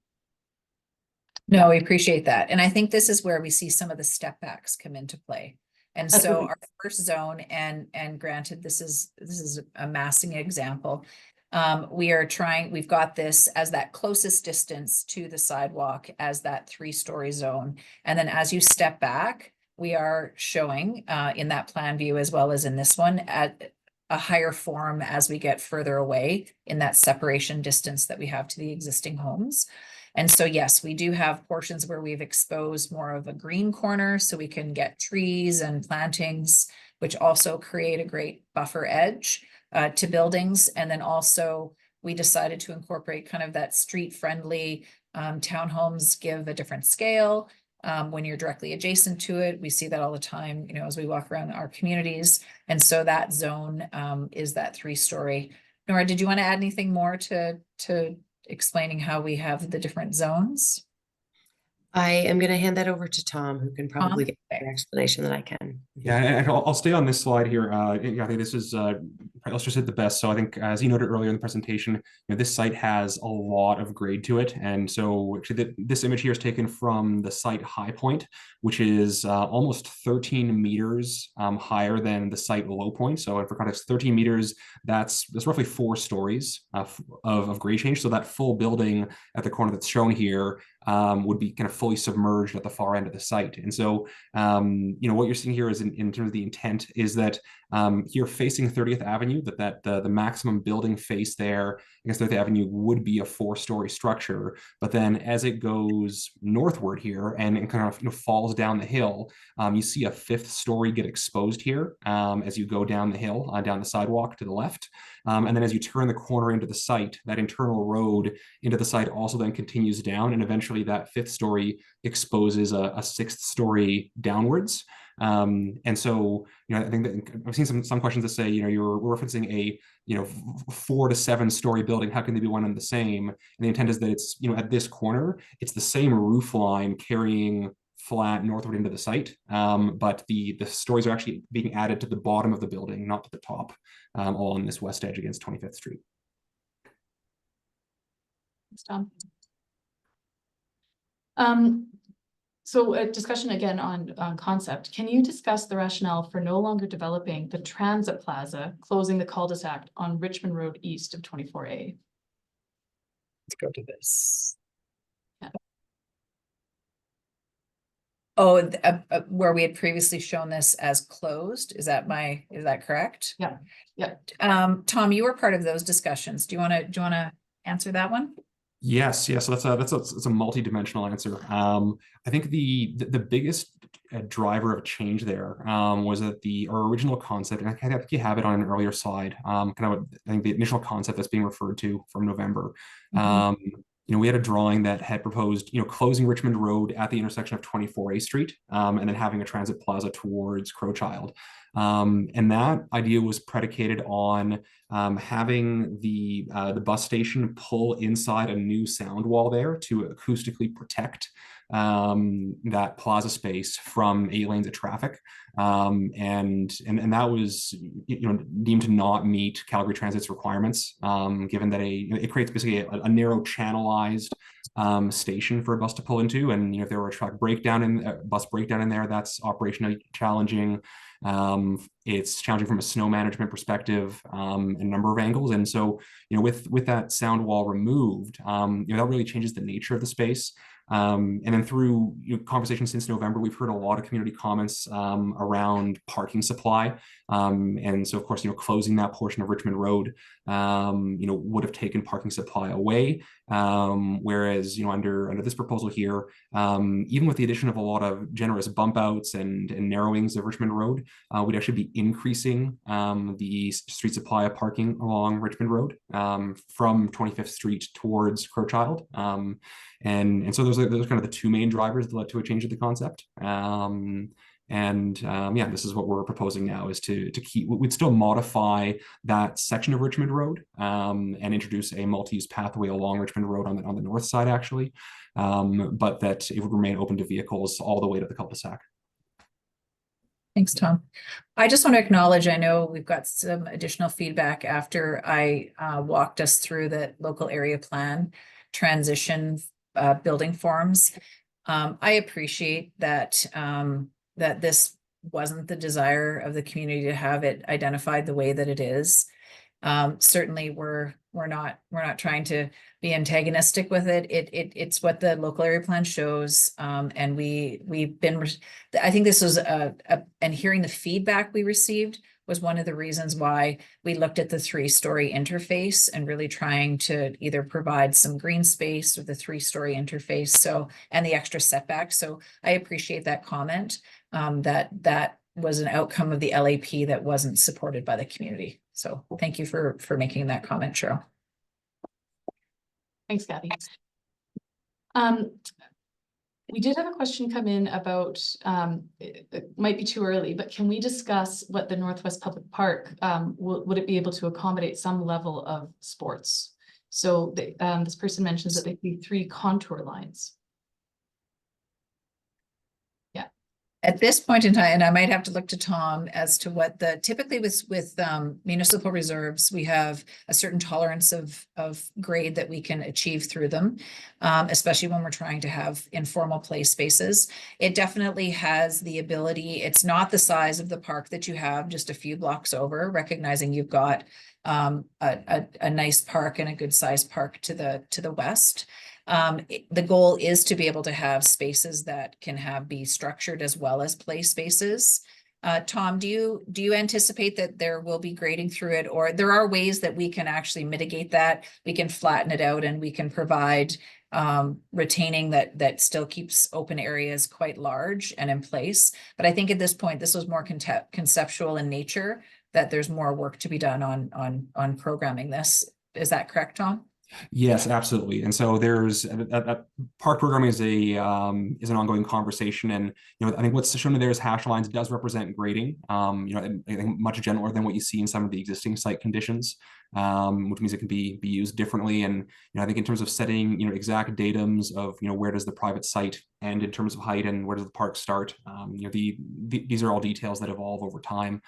No, we appreciate that. And I think this is where we see some of the step backs come into play. And That's so really- our first zone, and granted, this is a massing example. We've got this as that closest distance to the sidewalk as that 3-story zone. And then as you step back, we are showing in that plan view as well as in this one at a higher form as we get further away in that separation distance that we have to the existing homes. And so, yes, we do have portions where we've exposed more of a green corner so we can get trees and plantings, which also create a great buffer edge to buildings. And then also we decided to incorporate kind of that street friendly townhomes, give a different scale when you're directly adjacent to it. We see that all the time, you know, as we walk around our communities. And so that zone is that 3-story. Nora, did you want to add anything more to explaining how we have the different zones? I am going to hand that over to Tom, who can probably get a better explanation than I can. Yeah, and I'll stay on this slide here. Yeah, I think this is illustrated the best. So I think, as you noted earlier in the presentation, you know, this site has a lot of grade to it, and so actually this image here is taken from the site high point, which is almost 13 meters higher than the site low point. So for context, 13 meters, that's roughly 4 stories of grade change. So that full building at the corner that's shown here would be kind of fully submerged at the far end of the site. And so, you know, what you're seeing here is in terms of the intent is that here facing 30th Avenue, the maximum building face there against 30th Avenue would be a 4-story structure. But then as it goes northward here and kind of, you know, falls down the hill, you see a 5th story get exposed here as you go down the hill, down the sidewalk to the left. And then as you turn the corner into the site, that internal road into the site also then continues down, and eventually that 5th story exposes a 6th story downwards. And so, you know, I think that I've seen some questions that say, you know, you're referencing a, you know, 4 to 7 story building. How can they be one and the same? And the intent is that it's, you know, at this corner, it's the same roof line carrying flat northward into the site, but the stories are actually being added to the bottom of the building, not to the top, along this west edge against 25th Street. Thanks, Tom. So a discussion again on concept. Can you discuss the rationale for no longer developing the transit plaza, closing the cul-de-sac on Richmond Road east of 24A? Let's go to this. Yeah. Oh, where we had previously shown this as closed. Is that correct? Yeah. Yeah. Tom, you were part of those discussions. Do you want to answer that one? Yes. So that's a multi-dimensional answer. I think the biggest driver of change there was that our original concept, and I think you have it on an earlier slide, I think the initial concept that's being referred to from November. You know, we had a drawing that had proposed, you know, closing Richmond Road at the intersection of 24A Street, and then having a transit plaza towards Crowchild. And that idea was predicated on having the bus station pull inside a new sound wall there to acoustically protect that plaza space from 8 lanes of traffic. And that was, you know, deemed to not meet Calgary Transit's requirements, given that it creates basically a narrow channelized station for a bus to pull into. And, you know, if there were a bus breakdown in there, that's operationally challenging. It's challenging from a snow management perspective, a number of angles. And so, you know, with that sound wall removed, you know, that really changes the nature of the space. And then through conversations since November, we've heard a lot of community comments around parking supply. And so, of course, you know, closing that portion of Richmond Road, you know, would have taken parking supply away. Whereas, you know, under this proposal here, even with the addition of a lot of generous bump outs and narrowings of Richmond Road, we'd actually be increasing the street supply of parking along Richmond Road from 25th Street towards Crowchild. And so there's those are kind of the two main drivers that led to a change of the concept. Yeah, this is what we're proposing now, is to keep, we'd still modify that section of Richmond Road and introduce a multi-use pathway along Richmond Road on the north side, actually, but that it would remain open to vehicles all the way to the cul-de-sac. Thanks, Tom. I just want to acknowledge, I know we've got some additional feedback after I walked us through the local area plan transition building forms. I appreciate that that this wasn't the desire of the community to have it identified the way that it is. Certainly we're not trying to be antagonistic with it. It's what the local area plan shows. And we've been, I think this was and hearing the feedback we received was one of the reasons why we looked at the 3-story interface and really trying to either provide some green space with the 3-story interface. So, and the extra setback. So I appreciate that comment. That was an outcome of the LAP that wasn't supported by the community. So thank you for making that comment, Cheryl. Thanks, Kathy. We did have a question come in about, it might be too early, but can we discuss what the Northwest Public Park, would it be able to accommodate some level of sports? So this person mentions that they see 3 contour lines. At this point in time, and I might have to look to Tom as to what typically with municipal reserves, we have a certain tolerance of grade that we can achieve through them, especially when we're trying to have informal play spaces. It definitely has the ability, it's not the size of the park that you have just a few blocks over, recognizing you've got a nice park and a good sized park to the west. The goal is to be able to have spaces that can be structured as well as play spaces. Tom, do you anticipate that there will be grading through it, or there are ways that we can actually mitigate that? We can flatten it out and we can provide retaining that still keeps open areas quite large and in place. But I think at this point, this was more conceptual in nature, that there's more work to be done on programming this. Is that correct, Tom? Yes, absolutely. And so there's park programming is an ongoing conversation, and I think what's shown there is hash lines does represent grading. I think much gentler than what you see in some of the existing site conditions, which means it can be used differently. And I think in terms of setting exact datums of where does the private site end in terms of height and where does the park start, these are all details that evolve over time.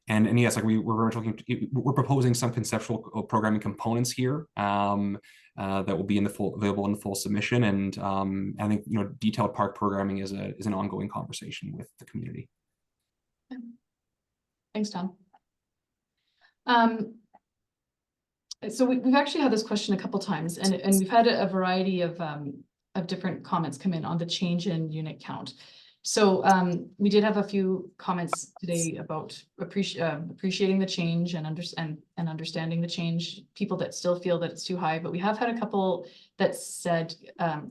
And yes, like we're proposing some conceptual programming components here that will be available in the full submission. And I think detailed park programming is an ongoing conversation with the community. Thanks, Tom. So we've actually had this question a couple times, and we've had a variety of different comments come in on the change in unit count. So we did have a few comments today about appreciating the change and understanding the change, people that still feel that it's too high, but we have had a couple that said,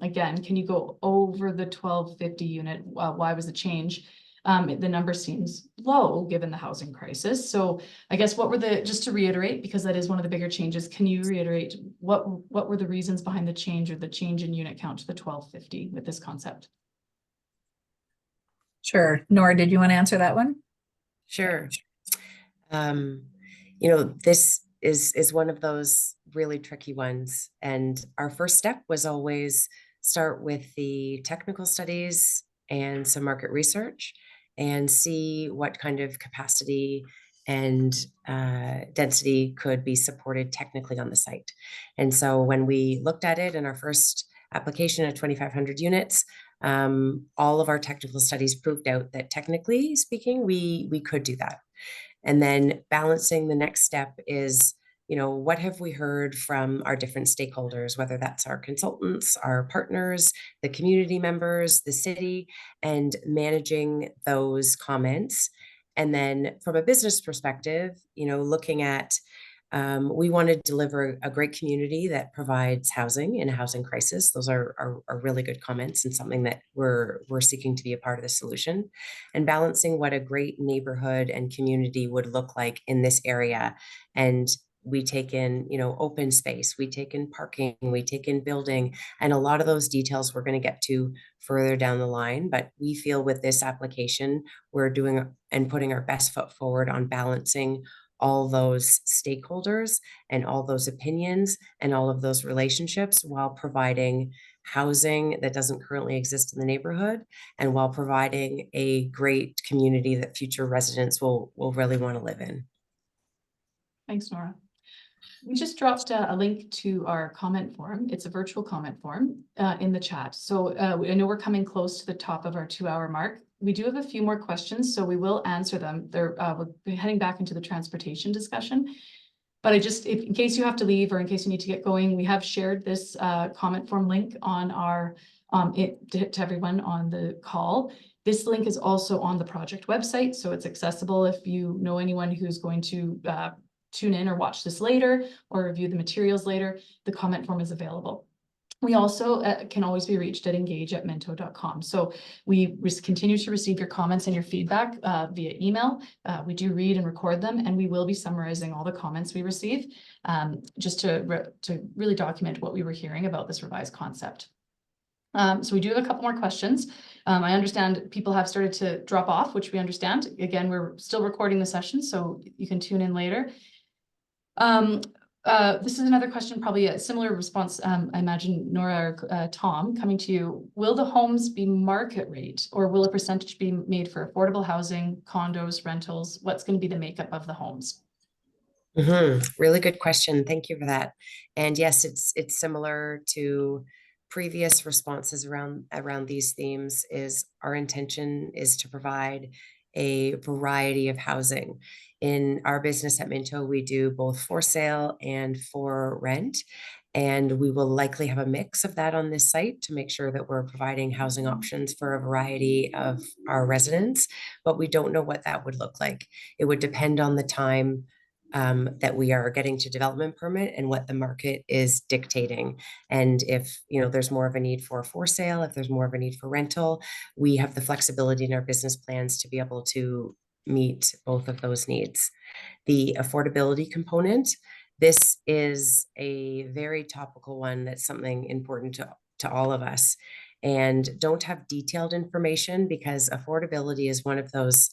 again, can you go over the 1250 unit? Why was the change? The number seems low given the housing crisis. So I guess just to reiterate, because that is one of the bigger changes, can you reiterate what were the reasons behind the change, or the change in unit count to the 1250 with this concept? Sure. Nora, did you want to answer that one? Sure. This is one of those really tricky ones. And our first step was always start with the technical studies and some market research and see what kind of capacity and density could be supported technically on the site. And so when we looked at it in our first application of 2,500 units, all of our technical studies proved out that technically speaking, we could do that. And then balancing the next step is, what have we heard from our different stakeholders, whether that's our consultants, our partners, the community members, the city, and managing those comments. And then from a business perspective, looking at, we want to deliver a great community that provides housing in a housing crisis. Those are really good comments, and something that we're seeking to be a part of the solution, and balancing what a great neighborhood and community would look like in this area, and we take in, you know, open space, we take in parking, we take in building, and a lot of those details we're going to get to further down the line. But we feel with this application, we're doing and putting our best foot forward on balancing all those stakeholders and all those opinions and all of those relationships while providing housing that doesn't currently exist in the neighborhood, and while providing a great community that future residents will really want to live in. Thanks, Nora. We just dropped a link to our comment form. It's a virtual comment form in the chat. So I know we're coming close to the top of our 2-hour mark. We do have a few more questions, so we will answer them. We'll be heading back into the transportation discussion. But in case you have to leave or in case you need to get going, we have shared this comment form link on our to everyone on the call. This link is also on the project website, so it's accessible if you know anyone who's going to tune in or watch this later or review the materials later. The comment form is available. We also can always be reached at engage@minto.com. So we continue to receive your comments and your feedback via email. We do read and record them, and we will be summarizing all the comments we receive just to really document what we were hearing about this revised concept. So we do have a couple more questions. I understand people have started to drop off, which we understand. Again, we're still recording the session, so you can tune in later. This is another question, probably a similar response, I imagine, Nora or Tom, coming to you. Will the homes be market rate, or will a percentage be made for affordable housing, condos, rentals? What's going to be the makeup of the homes? Really good question. Thank you for that. And yes, it's similar to previous responses around these themes. Is our intention is to provide a variety of housing. In our business at Minto, we do both for sale and for rent, and we will likely have a mix of that on this site to make sure that we're providing housing options for a variety of our residents, but we don't know what that would look like. It would depend on the time that we are getting to development permit and what the market is dictating. And if, you know, there's more of a need for sale, if there's more of a need for rental, we have the flexibility in our business plans to be able to meet both of those needs. The affordability component, this is a very topical one. That's something important to all of us, and don't have detailed information because affordability is one of those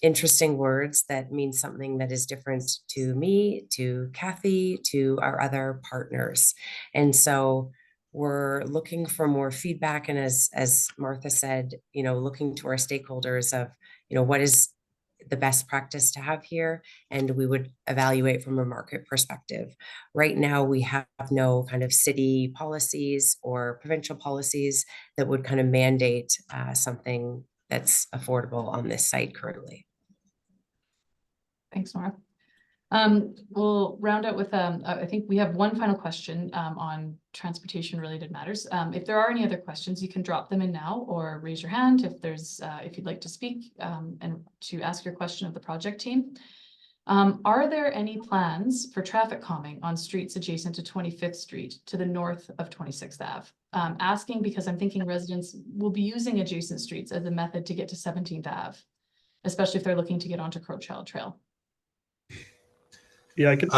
interesting words that means something that is different to me, to Kathy, to our other partners. And so we're looking for more feedback. And as Martha said, you know, looking to our stakeholders of, you know, what is the best practice to have here, and we would evaluate from a market perspective. Right now, we have no kind of city policies or provincial policies that would kind of mandate something that's affordable on this site currently. Thanks, Nora. We'll round out with, I think we have one final question on transportation related matters. If there are any other questions, you can drop them in now or raise your hand if you'd like to speak and to ask your question of the project team. Are there any plans for traffic calming on streets adjacent to 25th Street to the north of 26th Ave? Asking because I'm thinking residents will be using adjacent streets as a method to get to 17th Ave, especially if they're looking to get onto Crowchild Trail. Yeah, I can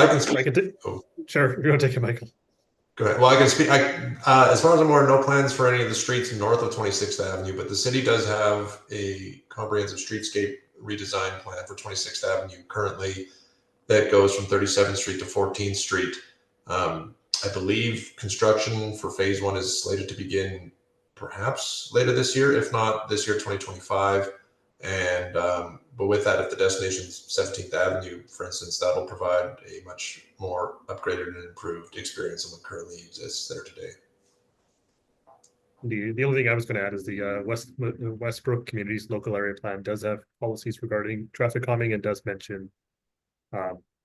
sure, you're gonna take it, Michael. Go ahead. Well, I can speak. As far as I'm aware, no plans for any of the streets north of 26th Avenue, but the city does have a comprehensive streetscape redesign plan for 26th Avenue currently that goes from 37th Street to 14th Street. I believe construction for phase 1 is slated to begin perhaps later this year, if not this year, 2025. And but with that, if the destination is 17th Avenue, for instance, that will provide a much more upgraded and improved experience than what currently exists there today. The only thing I was going to add is the Westbrook Communities Local Area Plan does have policies regarding traffic calming and does mention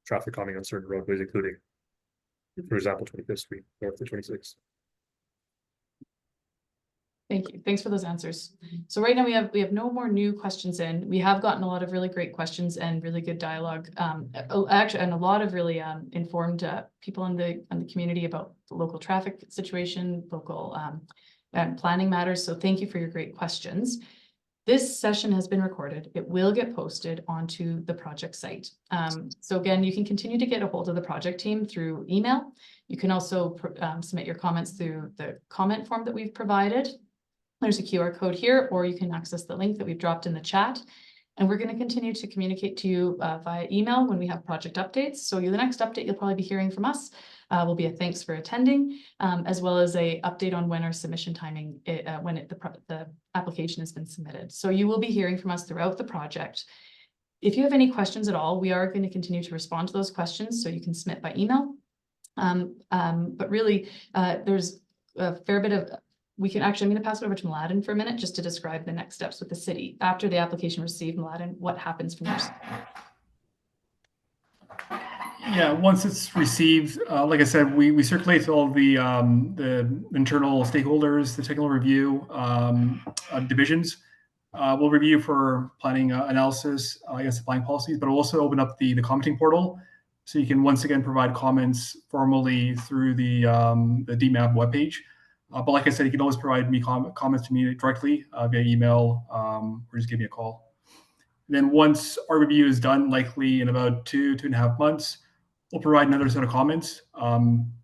traffic calming on certain roadways, including, for example, 25th Street, north of 26th. Thank you. Thanks for those answers. So right now we have no more new questions in. We have gotten a lot of really great questions and really good dialogue. Actually, and a lot of really informed people in the community about the local traffic situation, local planning matters. So thank you for your great questions. This session has been recorded. It will get posted onto the project site. So again, you can continue to get a hold of the project team through email. You can also submit your comments through the comment form that we've provided. There's a QR code here, or you can access the link that we've dropped in the chat. And we're going to continue to communicate to you via email when we have project updates. So the next update you'll probably be hearing from us will be a thanks for attending, as well as a update on when our submission timing, when the application has been submitted. So you will be hearing from us throughout the project. If you have any questions at all, we are going to continue to respond to those questions, so you can submit by email. But really, there's a fair bit of, I'm going to pass it over to Mladen for a minute just to describe the next steps with the city. After the application received, Mladen, what happens from there? Yeah, once it's received, like I said, we circulate to all the internal stakeholders, the technical review divisions. We'll review for planning analysis, applying policies, but we'll also open up the commenting portal. So you can once again provide comments formally through the DMAB webpage. But like I said, you can always provide me comments to me directly via email or just give me a call. And then once our review is done, likely in about 2.5 months, we'll provide another set of comments,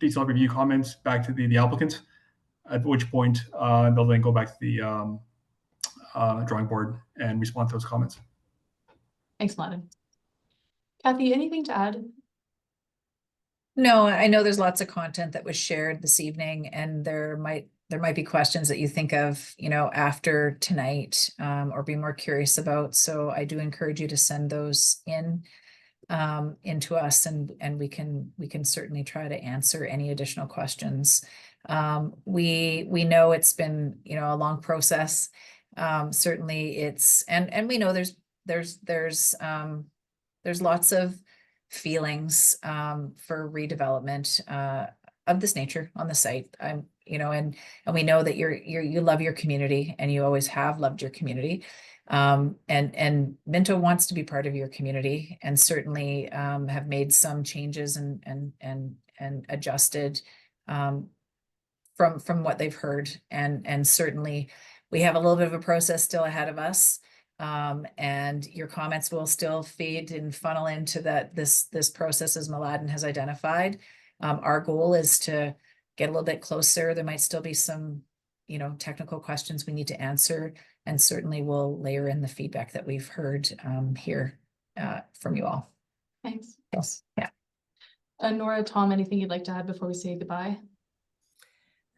detailed review comments back to the applicant, at which point they'll then go back to the drawing board and respond to those comments. Thanks, Mladen. Kathy, anything to add? No, I know there's lots of content that was shared this evening, and there might be questions that you think of, after tonight, or be more curious about. So I do encourage you to send those into us, and we can certainly try to answer any additional questions. We know it's been, a long process. Certainly it's, and we know there's lots of feelings for redevelopment of this nature on the site. And we know that you love your community, and you always have loved your community. And Minto wants to be part of your community, and certainly have made some changes and adjusted from what they've heard. And certainly we have a little bit of a process still ahead of us. And your comments will still feed and funnel into this process, as Mladen has identified. Our goal is to get a little bit closer. There might still be some, technical questions we need to answer, and certainly we'll layer in the feedback that we've heard here from you all. Thanks. Yes. Yeah. Nora, Tom, anything you'd like to add before we say goodbye?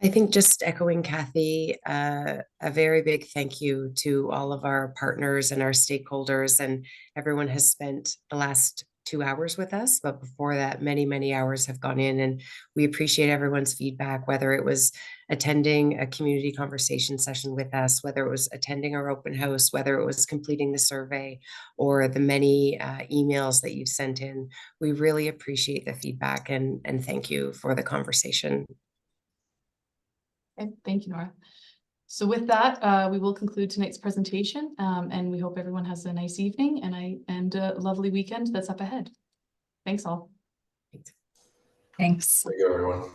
I think just echoing Kathy, a very big thank you to all of our partners and our stakeholders, and everyone has spent the last 2 hours with us, but before that, many, many hours have gone in, and we appreciate everyone's feedback, whether it was attending a community conversation session with us, whether it was attending our open house, whether it was completing the survey, or the many emails that you've sent in. We really appreciate the feedback, and thank you for the conversation. Okay, thank you, Nora. So with that, we will conclude tonight's presentation, and we hope everyone has a nice evening and a lovely weekend that's up ahead. Thanks all. Thanks. Thank you, everyone.